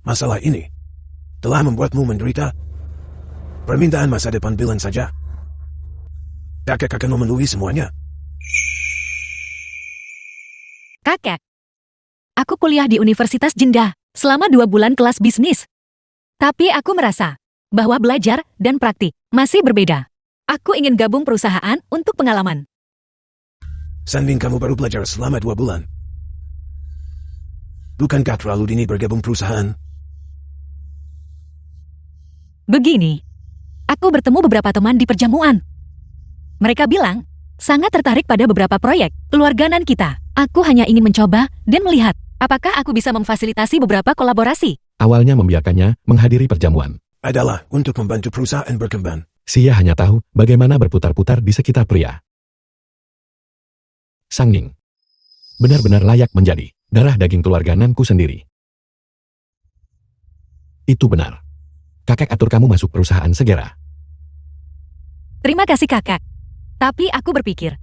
masalah ini telah membuatmu menderita. Permintaan masa depan bilang saja. Kakek akan memenuhi semuanya. Kakek, aku kuliah di Universitas Jenda selama 2 bulan kelas bisnis. Tapi aku merasa bahwa belajar dan praktik masih berbeda. Aku ingin gabung perusahaan untuk pengalaman. Sanding kamu baru belajar selama 2 bulan. Bukankah terlalu dini bergabung perusahaan? Begini, aku bertemu beberapa teman di perjamuan. Mereka bilang, sangat tertarik pada beberapa proyek keluarga Nan kita. Aku hanya ingin mencoba dan melihat apakah aku bisa memfasilitasi beberapa kolaborasi. Awalnya membiarkannya menghadiri perjamuan. Adalah untuk membantu perusahaan berkembang. Sia hanya tahu bagaimana berputar-putar di sekitar pria. Sang Ning benar-benar layak menjadi darah daging keluarga Nanku sendiri. Itu benar. Kakek atur kamu masuk perusahaan segera. Terima kasih kakak. Tapi aku berpikir,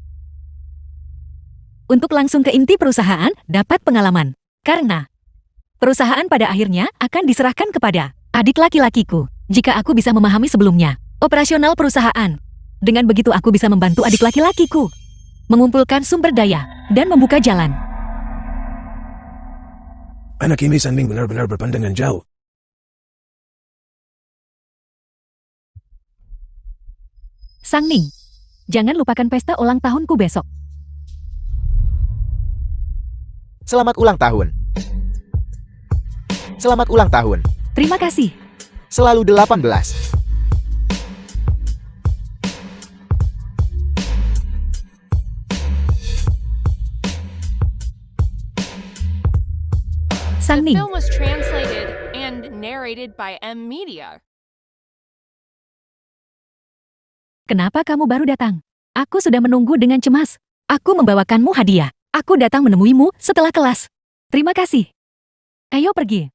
untuk langsung ke inti perusahaan dapat pengalaman. Karena perusahaan pada akhirnya akan diserahkan kepada adik laki-lakiku. Jika aku bisa memahami sebelumnya operasional perusahaan. Dengan begitu aku bisa membantu adik laki-lakiku mengumpulkan sumber daya dan membuka jalan. Anak ini Sanding benar-benar berpandangan jauh. Sang Ning, jangan lupakan pesta ulang tahunku besok. Selamat ulang tahun. Selamat ulang tahun. Terima kasih. Selalu 18. Sang The Ning. film was translated and narrated by M Media. Kenapa kamu baru datang? Aku sudah menunggu dengan cemas. Aku membawakanmu hadiah. Aku datang menemuimu setelah kelas. Terima kasih. Ayo pergi.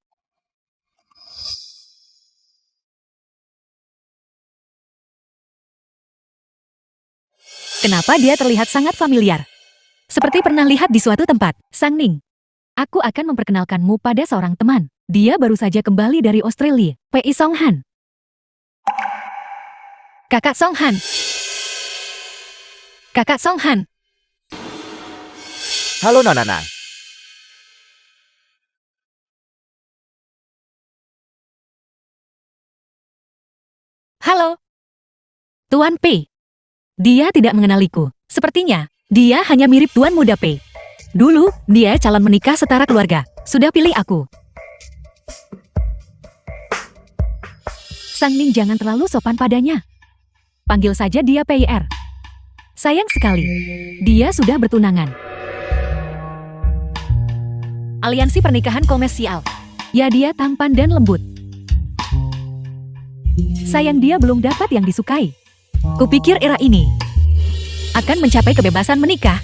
Kenapa dia terlihat sangat familiar? Seperti pernah lihat di suatu tempat. Sang Ning. Aku akan memperkenalkanmu pada seorang teman. Dia baru saja kembali dari Australia. Pei Song Han. Kakak Song Han. Kakak Song Han. Halo Nona Nang. Halo. Tuan Pei. Dia tidak mengenaliku. Sepertinya, dia hanya mirip Tuan Muda Pei. Dulu, dia calon menikah setara keluarga. Sudah pilih aku. Sang Ning jangan terlalu sopan padanya. Panggil saja dia PIR. Sayang sekali, dia sudah bertunangan. Aliansi pernikahan komersial. Ya, dia tampan dan lembut. Sayang dia belum dapat yang disukai. Kupikir era ini akan mencapai kebebasan menikah.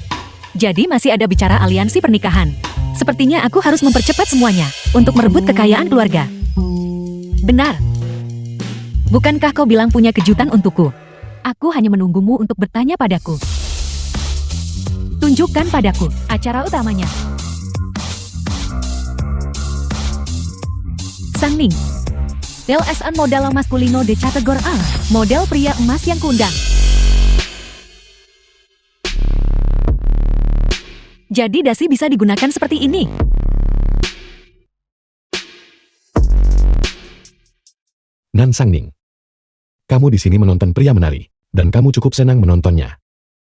Jadi masih ada bicara aliansi pernikahan. Sepertinya aku harus mempercepat semuanya untuk merebut kekayaan keluarga. Benar. Bukankah kau bilang punya kejutan untukku? Aku hanya menunggumu untuk bertanya padaku. Tunjukkan padaku acara utamanya. Sang Ning. LSN model maskulino de categor A. Model pria emas yang kundang. Jadi dasi bisa digunakan seperti ini. Nan Sang Ning. Kamu di sini menonton pria menari, dan kamu cukup senang menontonnya.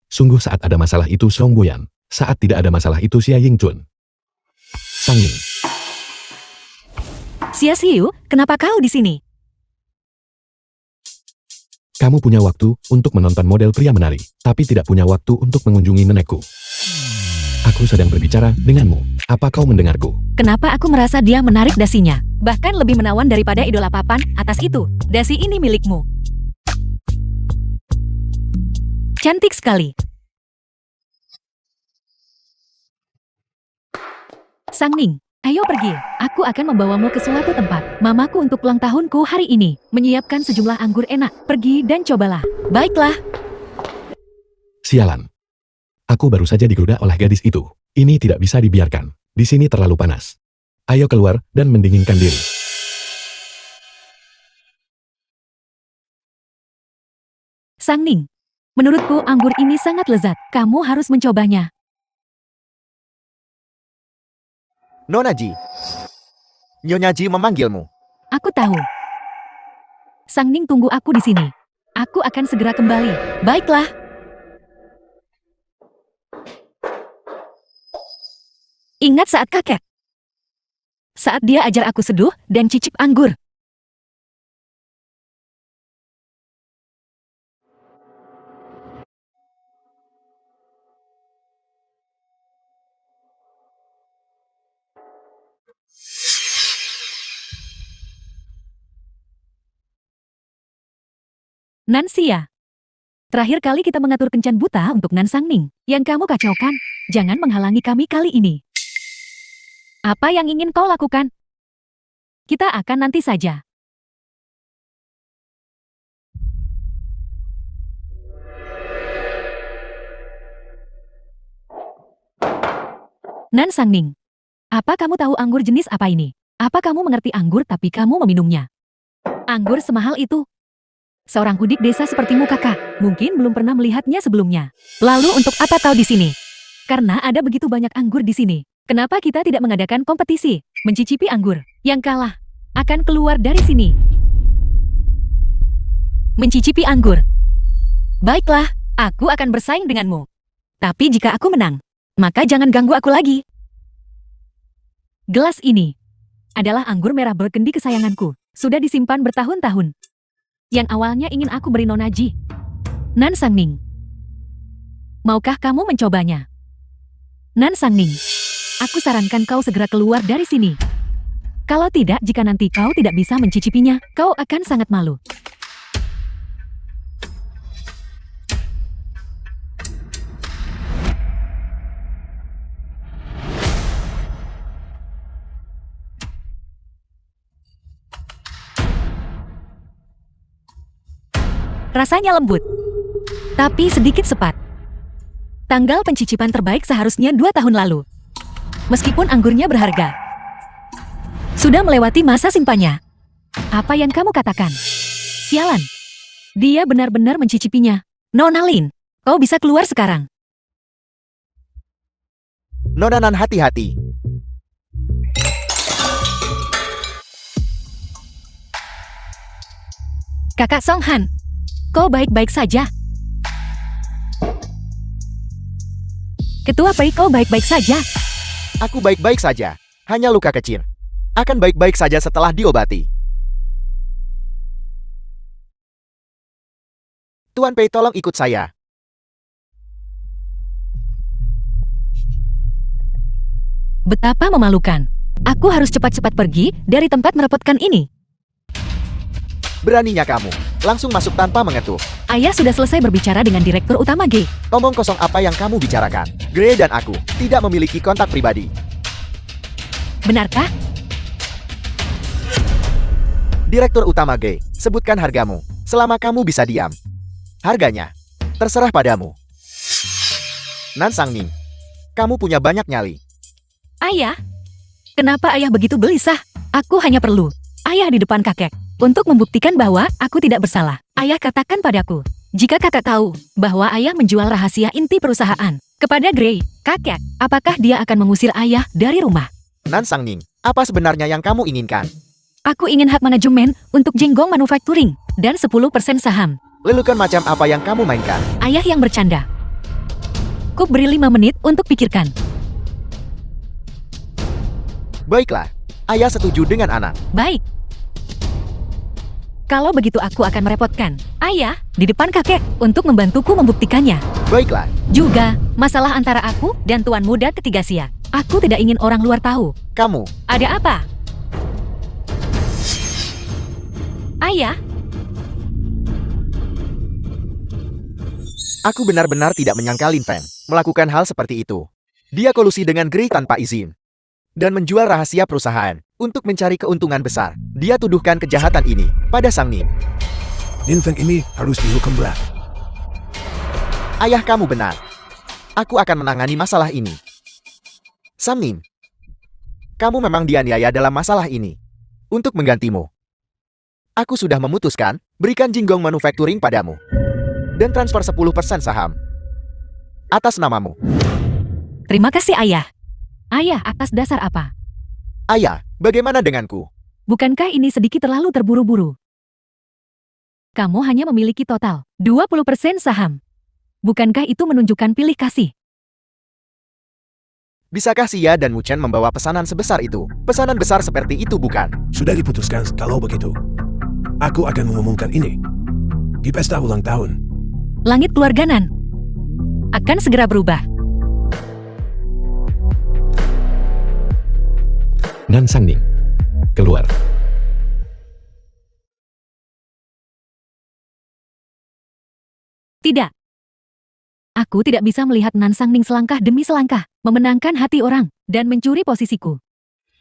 Sungguh saat ada masalah itu Song Boyan, saat tidak ada masalah itu Xia Ying Chun. Sang Ning. Xia Xiu, kenapa kau di sini? Kamu punya waktu untuk menonton model pria menari, tapi tidak punya waktu untuk mengunjungi nenekku. Aku sedang berbicara denganmu. Apa kau mendengarku? Kenapa aku merasa dia menarik dasinya? Bahkan lebih menawan daripada idola papan atas itu. Dasi ini milikmu. Cantik sekali. Sang Ning, ayo pergi. Aku akan membawamu ke suatu tempat. Mamaku untuk ulang tahunku hari ini menyiapkan sejumlah anggur enak. Pergi dan cobalah. Baiklah. Sialan. Aku baru saja digoda oleh gadis itu. Ini tidak bisa dibiarkan. Di sini terlalu panas. Ayo keluar dan mendinginkan diri. Sang Ning, menurutku anggur ini sangat lezat. Kamu harus mencobanya. Nona Ji. Nyonya Ji memanggilmu. Aku tahu. Sang Ning tunggu aku di sini. Aku akan segera kembali. Baiklah. Ingat saat kakek. Saat dia ajar aku seduh dan cicip anggur. Nan Xia. Terakhir kali kita mengatur kencan buta untuk Nan Sang Ning. Yang kamu kacaukan, jangan menghalangi kami kali ini. Apa yang ingin kau lakukan? Kita akan nanti saja. Nan Sang Ning. Apa kamu tahu anggur jenis apa ini? Apa kamu mengerti anggur tapi kamu meminumnya? Anggur semahal itu. Seorang hudik desa sepertimu kakak, mungkin belum pernah melihatnya sebelumnya. Lalu untuk apa kau di sini? Karena ada begitu banyak anggur di sini. Kenapa kita tidak mengadakan kompetisi, mencicipi anggur? Yang kalah akan keluar dari sini. Mencicipi anggur. Baiklah, aku akan bersaing denganmu. Tapi jika aku menang, maka jangan ganggu aku lagi. Gelas ini adalah anggur merah Burgundy kesayanganku. Sudah disimpan bertahun-tahun. Yang awalnya ingin aku beri Nona Ji. Nan Sang Ning. Maukah kamu mencobanya? Nan Sang Ning. Aku sarankan kau segera keluar dari sini. Kalau tidak, jika nanti kau tidak bisa mencicipinya, kau akan sangat malu. Rasanya lembut, tapi sedikit sepat. Tanggal pencicipan terbaik seharusnya 2 tahun lalu. Meskipun anggurnya berharga, sudah melewati masa simpannya. Apa yang kamu katakan? Sialan. Dia benar-benar mencicipinya. Nona Lin, kau bisa keluar sekarang. Nona Nan, hati-hati. Kakak Song Han, kau baik-baik saja? Ketua Pei, kau baik-baik saja? Aku baik-baik saja. Hanya luka kecil. Akan baik-baik saja setelah diobati. Tuan Pei, tolong ikut saya. Betapa memalukan. Aku harus cepat-cepat pergi dari tempat merepotkan ini. Beraninya kamu. Langsung masuk tanpa mengetuk. Ayah sudah selesai berbicara dengan Direktur Utama G. Omong kosong apa yang kamu bicarakan. Gray dan aku tidak memiliki kontak pribadi. Benarkah? Direktur Utama G, sebutkan hargamu. Selama kamu bisa diam. Harganya terserah padamu. Nan Sangning, kamu punya banyak nyali. Ayah? Kenapa ayah begitu gelisah? Aku hanya perlu ayah di depan kakek untuk membuktikan bahwa aku tidak bersalah. Ayah katakan padaku, jika kakak tahu bahwa ayah menjual rahasia inti perusahaan kepada Gray, kakek, apakah dia akan mengusir ayah dari rumah? Nan Sangning, apa sebenarnya yang kamu inginkan? Aku ingin hak manajemen untuk Jenggong Manufacturing dan 10% saham. Lelukan macam apa yang kamu mainkan? Ayah yang bercanda. Ku beri 5 menit untuk pikirkan. Baiklah, ayah setuju dengan anak. Baik. Kalau begitu aku akan merepotkan ayah di depan kakek untuk membantuku membuktikannya. Baiklah, Juga, masalah antara aku dan Tuan Muda Ketiga Sia. Aku tidak ingin orang luar tahu. kamu. Ada apa? Ayah, Aku benar-benar tidak menyangka Lin Feng melakukan hal seperti itu. Dia kolusi dengan Gray tanpa izin dan menjual rahasia perusahaan untuk mencari keuntungan besar. Dia tuduhkan kejahatan ini pada Sang Ning. Lin Feng ini harus dihukum berat. Ayah kamu benar. Aku akan menangani masalah ini. Sang Ning, kamu memang dianiaya dalam masalah ini. Untuk menggantimu, aku sudah memutuskan berikan Jinggong Manufacturing padamu dan transfer 10% saham atas namamu. terima kasih ayah. Ayah, atas dasar apa? Ayah, bagaimana denganku? Bukankah ini sedikit terlalu terburu-buru? Kamu hanya memiliki total 20% saham. Bukankah itu menunjukkan pilih kasih? Bisakah Xia dan Mu Chen membawa pesanan sebesar itu? Pesanan besar seperti itu bukan? Sudah diputuskan kalau begitu. Aku akan mengumumkan ini di pesta ulang tahun. Langit keluarga Nan akan segera berubah. Nan Sangning. Keluar. Tidak. Aku tidak bisa melihat Nan Sangning selangkah demi selangkah, memenangkan hati orang, dan mencuri posisiku.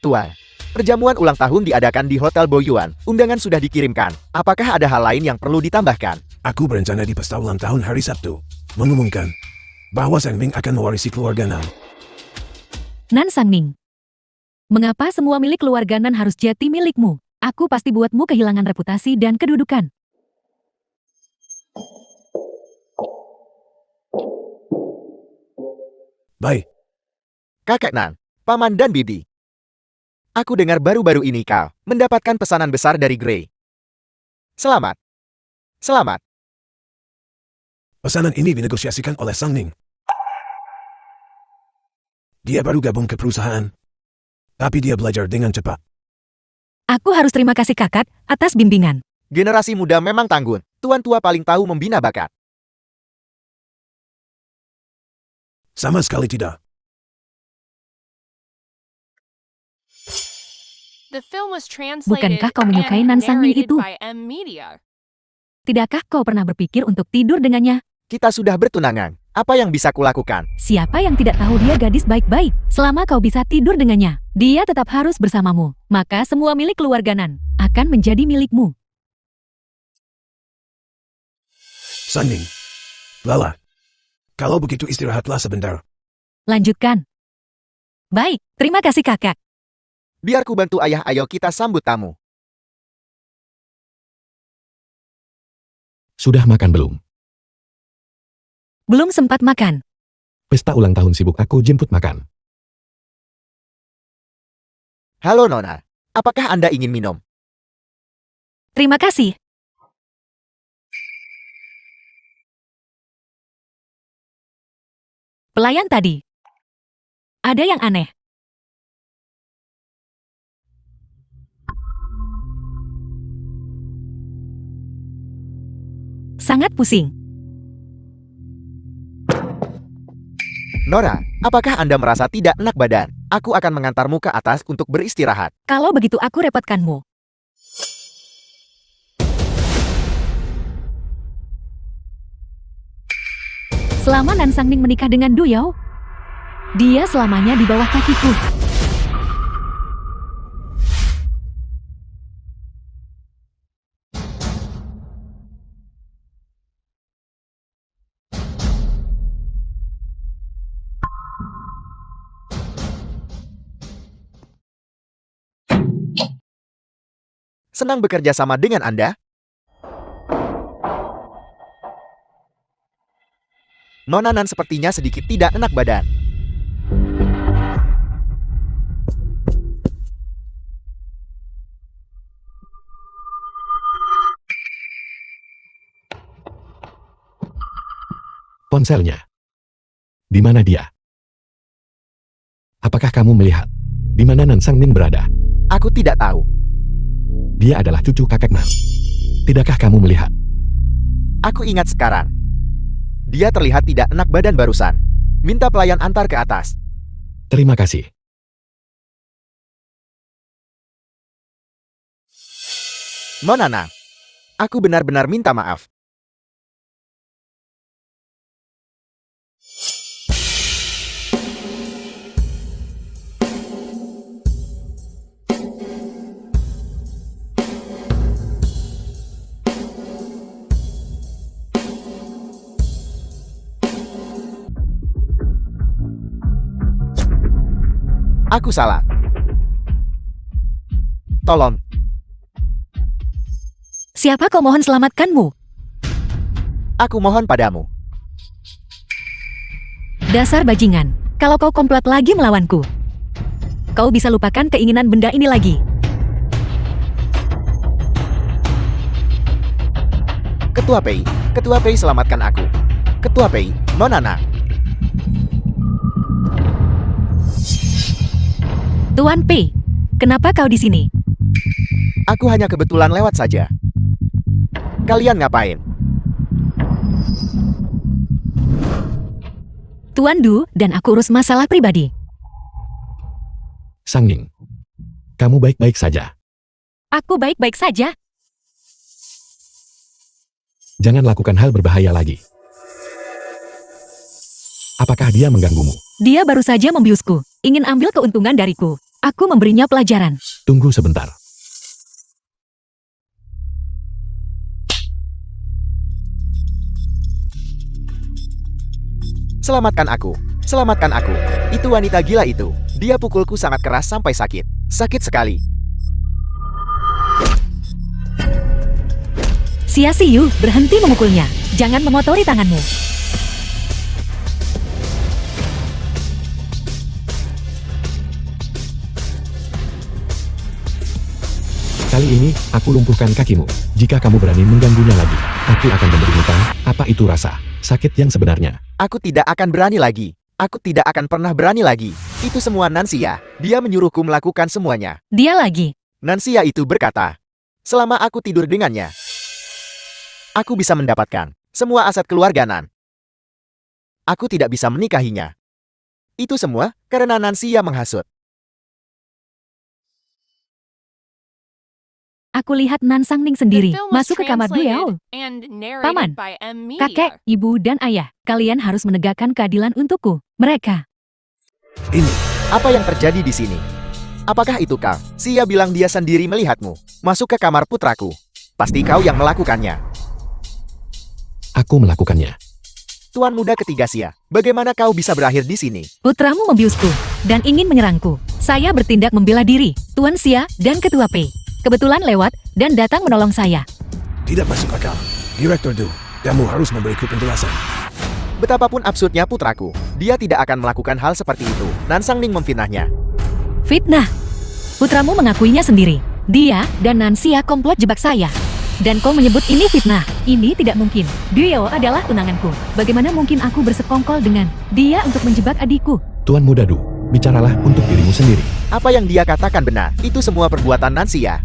Tuan, perjamuan ulang tahun diadakan di Hotel Boyuan. Undangan sudah dikirimkan. Apakah ada hal lain yang perlu ditambahkan? Aku berencana di pesta ulang tahun hari Sabtu mengumumkan bahwa Sang Ming akan mewarisi keluarga Nan. Nan Sangning. Mengapa semua milik keluarga Nan harus jati milikmu? Aku pasti buatmu kehilangan reputasi dan kedudukan. Baik, Kakek Nan, Paman dan Bibi. Aku dengar baru-baru ini kau mendapatkan pesanan besar dari Gray. Selamat. Selamat. pesanan ini dinegosiasikan oleh Sang Ning. Dia baru gabung ke perusahaan, tapi dia belajar dengan cepat. Aku harus terima kasih kakak atas bimbingan. Generasi muda memang tangguh. Tuan tua paling tahu membina bakat. Sama sekali tidak. The film was translated Bukankah kau menyukai and Nan Sangmin narrated itu? by M Media. Tidakkah kau pernah berpikir untuk tidur dengannya? Kita sudah bertunangan. Apa yang bisa kulakukan? Siapa yang tidak tahu dia gadis baik-baik? Selama kau bisa tidur dengannya, dia tetap harus bersamamu. Maka semua milik keluarga Nan akan menjadi milikmu. Sangning. Lala. Kalau begitu istirahatlah sebentar. Lanjutkan. Baik, terima kasih kakak. Biar ku bantu ayah, ayo kita sambut tamu. Sudah makan belum? Belum sempat makan. Pesta ulang tahun sibuk, aku jemput makan. Halo Nona, apakah Anda ingin minum? Terima kasih. Pelayan tadi. Ada yang aneh. Sangat pusing. Nora, apakah Anda merasa tidak enak badan? Aku akan mengantarmu ke atas untuk beristirahat. Kalau begitu aku repotkanmu. Selama Nan Sangning menikah dengan Du Yao, dia selamanya di bawah kakiku. Senang bekerja sama dengan Anda. Nona Nan sepertinya sedikit tidak enak badan. Ponselnya. Di mana dia? Apakah kamu melihat di mana Nan Sangmin berada? Aku tidak tahu. Dia adalah cucu kakek Nan. Tidakkah kamu melihat? Aku ingat sekarang. Dia terlihat tidak enak badan barusan. Minta pelayan antar ke atas. Terima kasih. Nona Nan, aku benar-benar minta maaf. Aku salah. Tolong. Siapa kau mohon selamatkanmu? Aku mohon padamu. Dasar bajingan, kalau kau komplot lagi melawanku, kau bisa lupakan keinginan benda ini lagi. Ketua Pei selamatkan aku. Ketua Pei, Nona Nan. Tuan Pei, kenapa kau di sini? Aku hanya kebetulan lewat saja. Kalian ngapain? Tuan Du dan aku urus masalah pribadi. Sangning. Kamu baik-baik saja. Aku baik-baik saja. Jangan lakukan hal berbahaya lagi. Apakah dia mengganggumu? Dia baru saja membiusku, ingin ambil keuntungan dariku. Aku memberinya pelajaran. Tunggu sebentar. Selamatkan aku. Selamatkan aku. Itu wanita gila itu. Dia pukulku sangat keras sampai sakit. Sakit sekali. Xia Xiyu, berhenti memukulnya. Jangan mengotori tanganmu. Kali ini, aku lumpuhkan kakimu. Jika kamu berani mengganggunya lagi, aku akan memberimu tahu apa itu rasa sakit yang sebenarnya. Aku tidak akan berani lagi. Aku tidak akan pernah berani lagi. Itu semua Nansia. Dia menyuruhku melakukan semuanya. Dia lagi. Nansia itu berkata, selama aku tidur dengannya, aku bisa mendapatkan semua aset keluarga Nan. Aku tidak bisa menikahinya. Itu semua karena Nansia menghasut. Aku lihat Nan Sangning The sendiri film was masuk ke kamar translated duel. and Paman, narrated by M Kakek, Media. ibu, dan ayah, kalian harus menegakkan keadilan untukku. Mereka. Ini, Apa yang terjadi di sini? Apakah itu kau? Sia bilang dia sendiri melihatmu masuk ke kamar putraku. Pasti kau yang melakukannya. Aku melakukannya. Tuan muda ketiga Sia, bagaimana kau bisa berakhir di sini? Putramu membiusku dan ingin menyerangku. Saya bertindak membela diri, Tuan Xia dan Ketua P. Kebetulan lewat dan datang menolong saya. tidak masuk akal. Direktur Du, kamu harus memberiku penjelasan. Betapapun absurdnya putraku, dia tidak akan melakukan hal seperti itu. Nan Sangning memfitnahnya. Fitnah. Putramu mengakuinya sendiri. Dia dan Nan Xia komplot jebak saya. Dan kau menyebut ini fitnah. Ini tidak mungkin. Duo adalah tunanganku. Bagaimana mungkin aku bersekongkol dengan dia untuk menjebak adikku? Tuan Muda Du, bicaralah untuk dirimu sendiri. Apa yang dia katakan benar, itu semua perbuatan Nan Sia.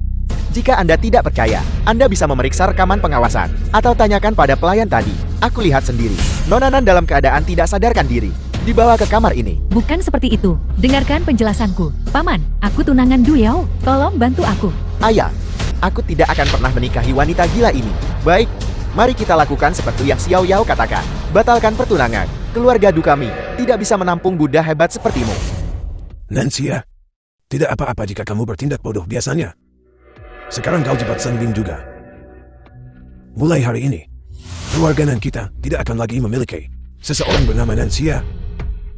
Jika Anda tidak percaya, Anda bisa memeriksa rekaman pengawasan, atau tanyakan pada pelayan tadi. Aku lihat sendiri, Nona Nan dalam keadaan tidak sadarkan diri, dibawa ke kamar ini. Bukan seperti itu. Dengarkan penjelasanku. Paman, aku tunangan Duo. Tolong bantu aku. Ayah, aku tidak akan pernah menikahi wanita gila ini. Baik, mari kita lakukan seperti yang Xiao Yao katakan. Batalkan pertunangan. Keluarga Du kami tidak bisa menampung Buddha hebat sepertimu. Nansia, tidak apa-apa jika kamu bertindak bodoh biasanya. Sekarang kau jebat Sangbin juga. Mulai hari ini, keluarga Nan kita tidak akan lagi memiliki seseorang bernama Nansia.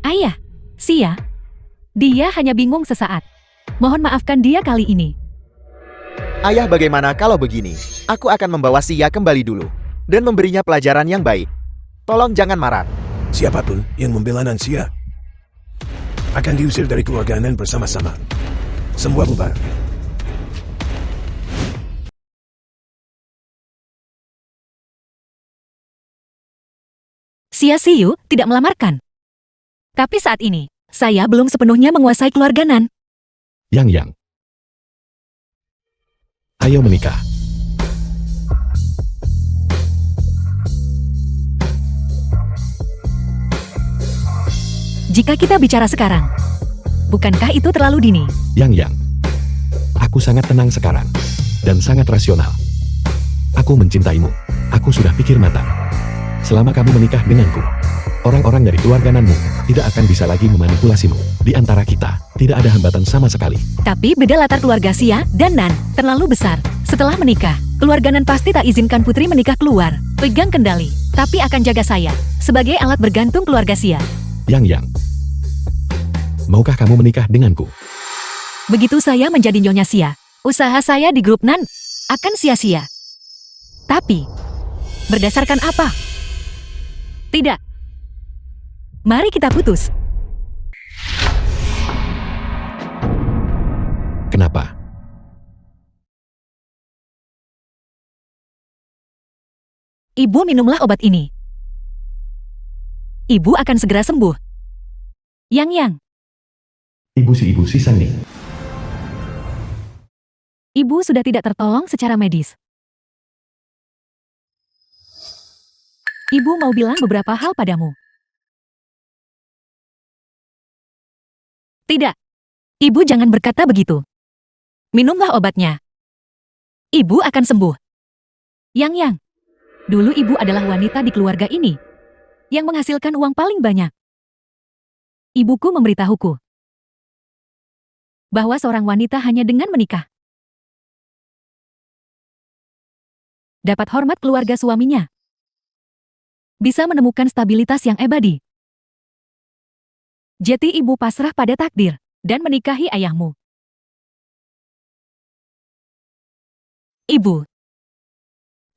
Ayah, Xia. Dia hanya bingung sesaat. Mohon maafkan dia kali ini. Ayah, bagaimana kalau begini? Aku akan membawa Sia kembali dulu dan memberinya pelajaran yang baik. Tolong jangan marah. Siapapun yang membela Nansia akan diusir dari keluarga Nan bersama-sama. Semua bubar. Xia Xiu tidak melamarkan. Tapi saat ini, saya belum sepenuhnya menguasai keluarga Nan. Yang. Ayo menikah. Jika kita bicara sekarang, bukankah itu terlalu dini? Yang. Aku sangat tenang sekarang. Dan sangat rasional. Aku mencintaimu. Aku sudah pikir matang. Selama kamu menikah denganku, orang-orang dari keluarga Nanmu tidak akan bisa lagi memanipulasimu. Di antara kita, tidak ada hambatan sama sekali. Tapi beda latar keluarga Xia dan Nan terlalu besar. Setelah menikah, keluarga Nan pasti tak izinkan putri menikah keluar. Pegang kendali, tapi akan jaga saya sebagai alat bergantung keluarga Xia. Yang. Maukah kamu menikah denganku? Begitu saya menjadi Nyonya Xia, usaha saya di grup Nan akan sia-sia. Tapi, berdasarkan apa? Tidak. Mari kita putus. Kenapa? Ibu minumlah obat ini. Ibu akan segera sembuh. Yang. Ibu si Sangning. Ibu sudah tidak tertolong secara medis. Ibu mau bilang beberapa hal padamu. Tidak. Ibu jangan berkata begitu. Minumlah obatnya. Ibu akan sembuh. Yang. Dulu ibu adalah wanita di keluarga ini yang menghasilkan uang paling banyak. Ibuku memberitahuku bahwa seorang wanita hanya dengan menikah dapat hormat keluarga suaminya, bisa menemukan stabilitas yang abadi. Jadi ibu pasrah pada takdir dan menikahi ayahmu. Ibu,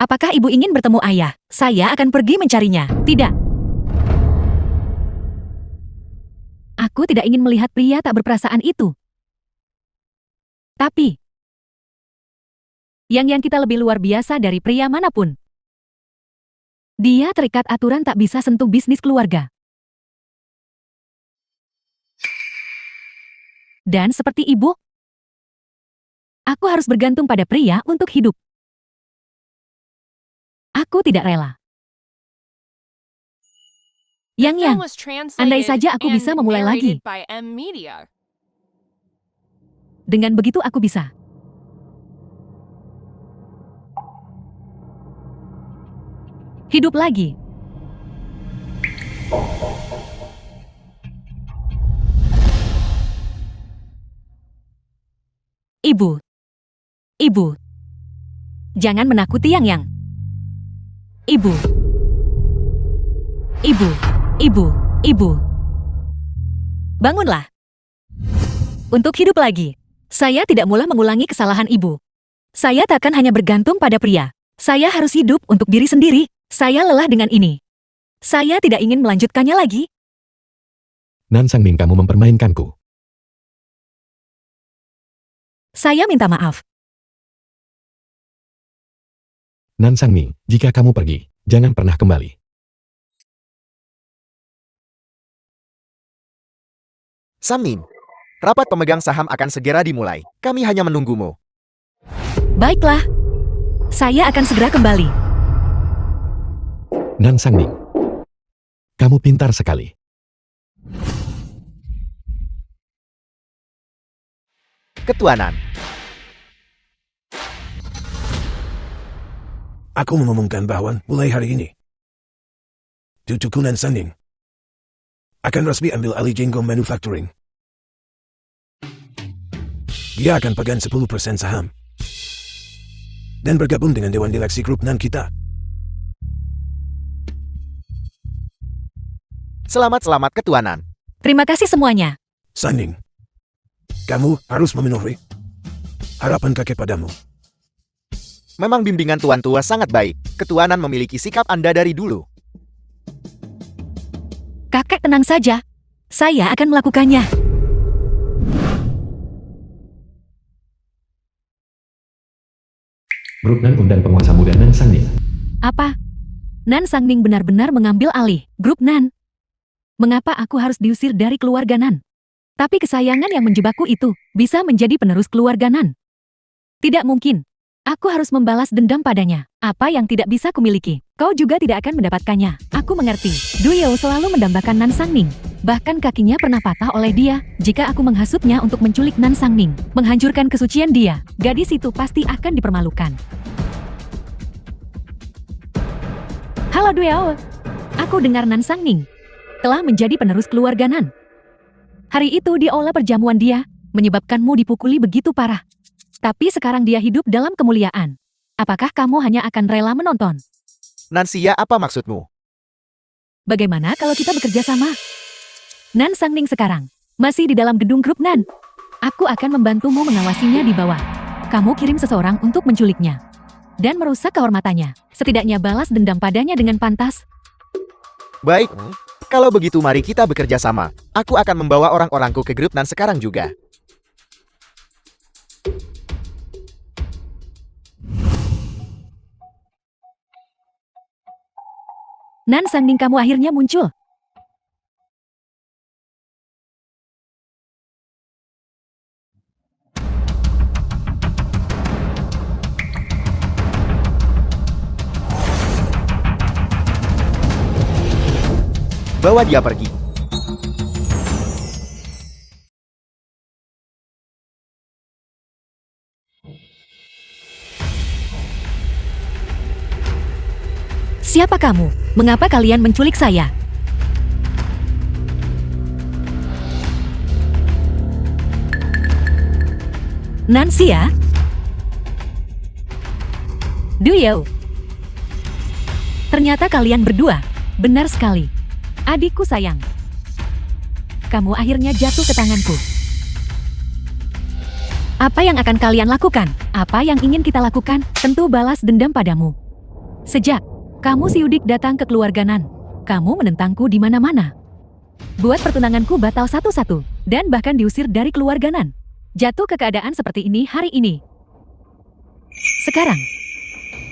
apakah ibu ingin bertemu ayah? Saya akan pergi mencarinya. Tidak. Aku tidak ingin melihat pria tak berperasaan itu. Tapi, yang kita lebih luar biasa dari pria manapun. Dia terikat aturan tak bisa sentuh bisnis keluarga. Dan seperti ibu, aku harus bergantung pada pria untuk hidup. Aku tidak rela. The film Yang, was translated andai saja aku bisa and memulai lagi. narrated by M Media. Dengan begitu aku bisa Hidup lagi. Ibu. Ibu. Jangan menakuti Yang. Ibu. Ibu. Ibu. Ibu. Bangunlah. Untuk hidup lagi. Saya tidak mulai mengulangi kesalahan ibu. Saya takkan hanya bergantung pada pria. Saya harus hidup untuk diri sendiri. Saya lelah dengan ini. Saya tidak ingin melanjutkannya lagi. Nan Sangning, kamu mempermainkanku. Saya minta maaf. Nan Sangning, jika kamu pergi, jangan pernah kembali. Samning, rapat pemegang saham akan segera dimulai. Kami hanya menunggumu. Baiklah. Saya akan segera kembali. Nan Sangning, kamu pintar sekali. Ketua Nan, Aku mengumumkan bahwa mulai hari ini, Tutuku Nan Sangning akan resmi ambil alih Jinggo Manufacturing. Dia akan pegang 10% saham dan bergabung dengan Dewan Direksi Grup Nan kita. selamat Ketua Nan. Terima kasih semuanya. Sangning, kamu harus memenuhi harapan kakek padamu. Memang bimbingan Tuan Tua sangat baik. Ketua Nan memiliki sikap Anda dari dulu. Kakek tenang saja. Saya akan melakukannya. Grup Nan undang penguasa muda Nan Sangning. Apa? Nan Sangning benar-benar mengambil alih grup Nan. Mengapa aku harus diusir dari keluarga Nan? Tapi kesayangan yang menjebakku itu bisa menjadi penerus keluarga Nan. Tidak mungkin. Aku harus membalas dendam padanya. Apa yang tidak bisa kumiliki, kau juga tidak akan mendapatkannya. Aku mengerti. Du Yao selalu mendambakan Nan Sangning. Bahkan kakinya pernah patah oleh dia. Jika aku menghasutnya untuk menculik Nan Sangning, menghancurkan kesucian dia, gadis itu pasti akan dipermalukan. Halo Du Yao. Aku dengar Nan Sangning telah menjadi penerus keluarga Nan. Hari itu di aula perjamuan dia menyebabkanmu dipukuli begitu parah. Tapi sekarang dia hidup dalam kemuliaan. Apakah kamu hanya akan rela menonton? Nansia, apa maksudmu? Bagaimana kalau kita bekerja sama? Nan Sangning sekarang masih di dalam gedung grup Nan. Aku akan membantumu mengawasinya di bawah. Kamu kirim seseorang untuk menculiknya dan merusak kehormatannya. Setidaknya balas dendam padanya dengan pantas. Baik, kalau begitu mari kita bekerja sama. Aku akan membawa orang-orangku ke grup Nan sekarang juga. Nan Sangning, kamu akhirnya muncul. Bawa dia pergi. Siapa kamu? Mengapa kalian menculik saya? Nansia? Du Yao. Ternyata kalian berdua. Benar sekali. Adikku sayang. Kamu akhirnya jatuh ke tanganku. Apa yang akan kalian lakukan? Apa yang ingin kita lakukan? Tentu balas dendam padamu. Sejak kamu siudik datang ke keluarga Nan, kamu menentangku di mana-mana. Buat pertunanganku batal satu-satu, dan bahkan diusir dari keluarga Nan. Jatuh ke keadaan seperti ini hari ini. Sekarang,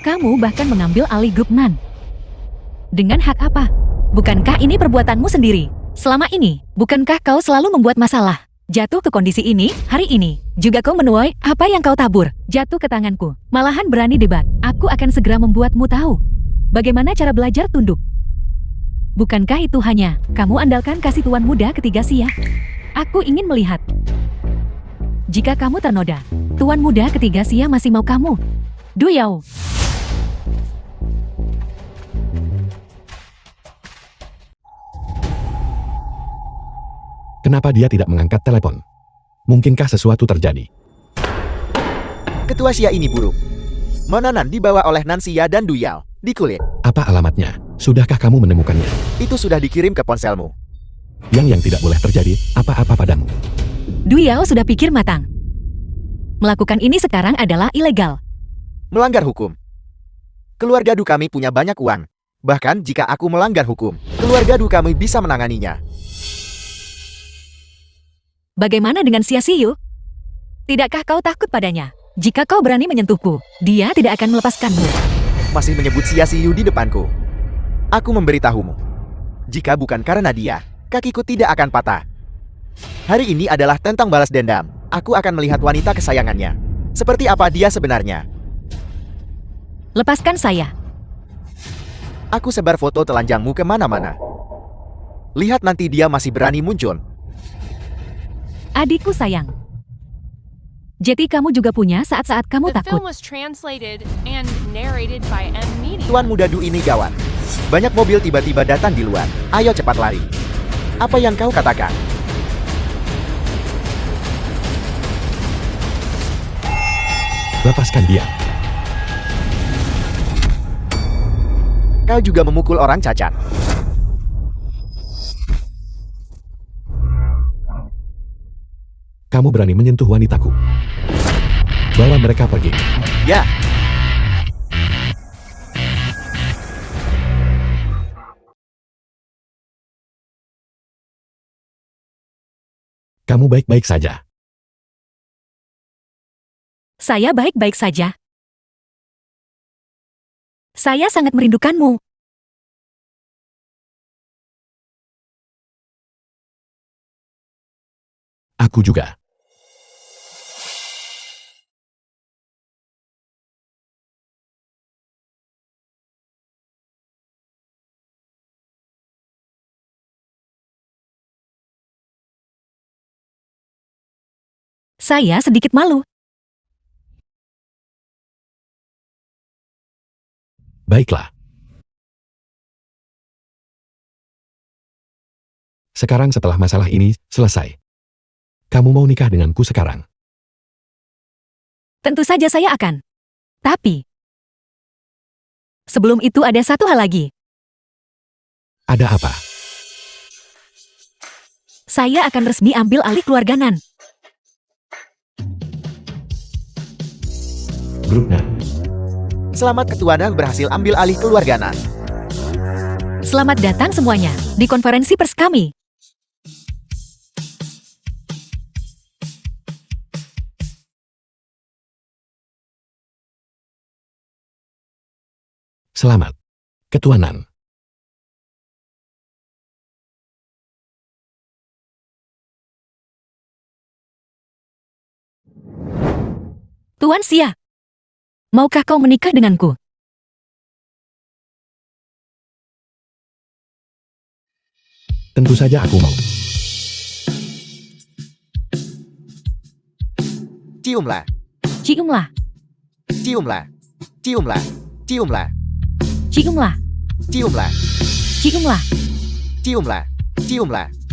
kamu bahkan mengambil alih grup Nan. Dengan hak apa? Bukankah ini perbuatanmu sendiri? Selama ini, bukankah kau selalu membuat masalah? Jatuh ke kondisi ini, hari ini, juga kau menuai apa yang kau tabur. Jatuh ke tanganku, malahan berani debat. Aku akan segera membuatmu tahu bagaimana cara belajar tunduk. Bukankah itu hanya kamu andalkan kasih tuan muda ketiga Sia? Aku ingin melihat. Jika kamu ternoda, tuan muda ketiga Sia masih mau kamu. Du Yao. Kenapa dia tidak mengangkat telepon? Mungkinkah sesuatu terjadi? Ketua Xia ini buruk. Monanan dibawa oleh Nanxia dan Duyao. Di kulit. Apa alamatnya? Sudahkah kamu menemukannya? Itu sudah dikirim ke ponselmu. Yang tidak boleh terjadi, apa-apa padamu. Duyao sudah pikir matang. Melakukan ini sekarang adalah ilegal. Melanggar hukum. Keluarga Du kami punya banyak uang. Bahkan jika aku melanggar hukum, keluarga Du kami bisa menanganinya. Bagaimana dengan Xia Xiyu? Tidakkah kau takut padanya? Jika kau berani menyentuhku, dia tidak akan melepaskanmu. Masih menyebut Xia Xiyu di depanku. Aku memberitahumu. Jika bukan karena dia, kakiku tidak akan patah. Hari ini adalah tentang balas dendam. Aku akan melihat wanita kesayangannya. Seperti apa dia sebenarnya. Lepaskan saya. Aku sebar foto telanjangmu kemana-mana. Lihat nanti dia masih berani muncul. Adikku sayang. Jadi kamu juga punya saat-saat kamu The takut. film was translated and narrated by M Media. Tuan muda Du ini gawat. Banyak mobil tiba-tiba datang di luar. Ayo cepat lari. Apa yang kau katakan? Lepaskan dia. Kau juga memukul orang cacat. Kamu berani menyentuh wanitaku. Bawa mereka pergi. Ya, Kamu baik-baik saja. Saya baik-baik saja. Saya sangat merindukanmu. Aku juga. Saya sedikit malu. Baiklah. Sekarang setelah masalah ini selesai, kamu mau nikah denganku sekarang? Tentu saja saya akan. Tapi, sebelum itu ada satu hal lagi. Ada apa? Saya akan resmi ambil alih keluarga Nan. Grup Nan. selamat Ketua Nan berhasil ambil alih keluarga Nan. Selamat datang semuanya di konferensi pers kami. Selamat, Ketua Nan. Tuan Xia, maukah kau menikah denganku? Tentu saja aku mau. Ciumlah, Ciumlah, ciumlah, ciumlah, ciumlah, ciumlah, ciumlah, ciumlah. ciumlah, ciumlah.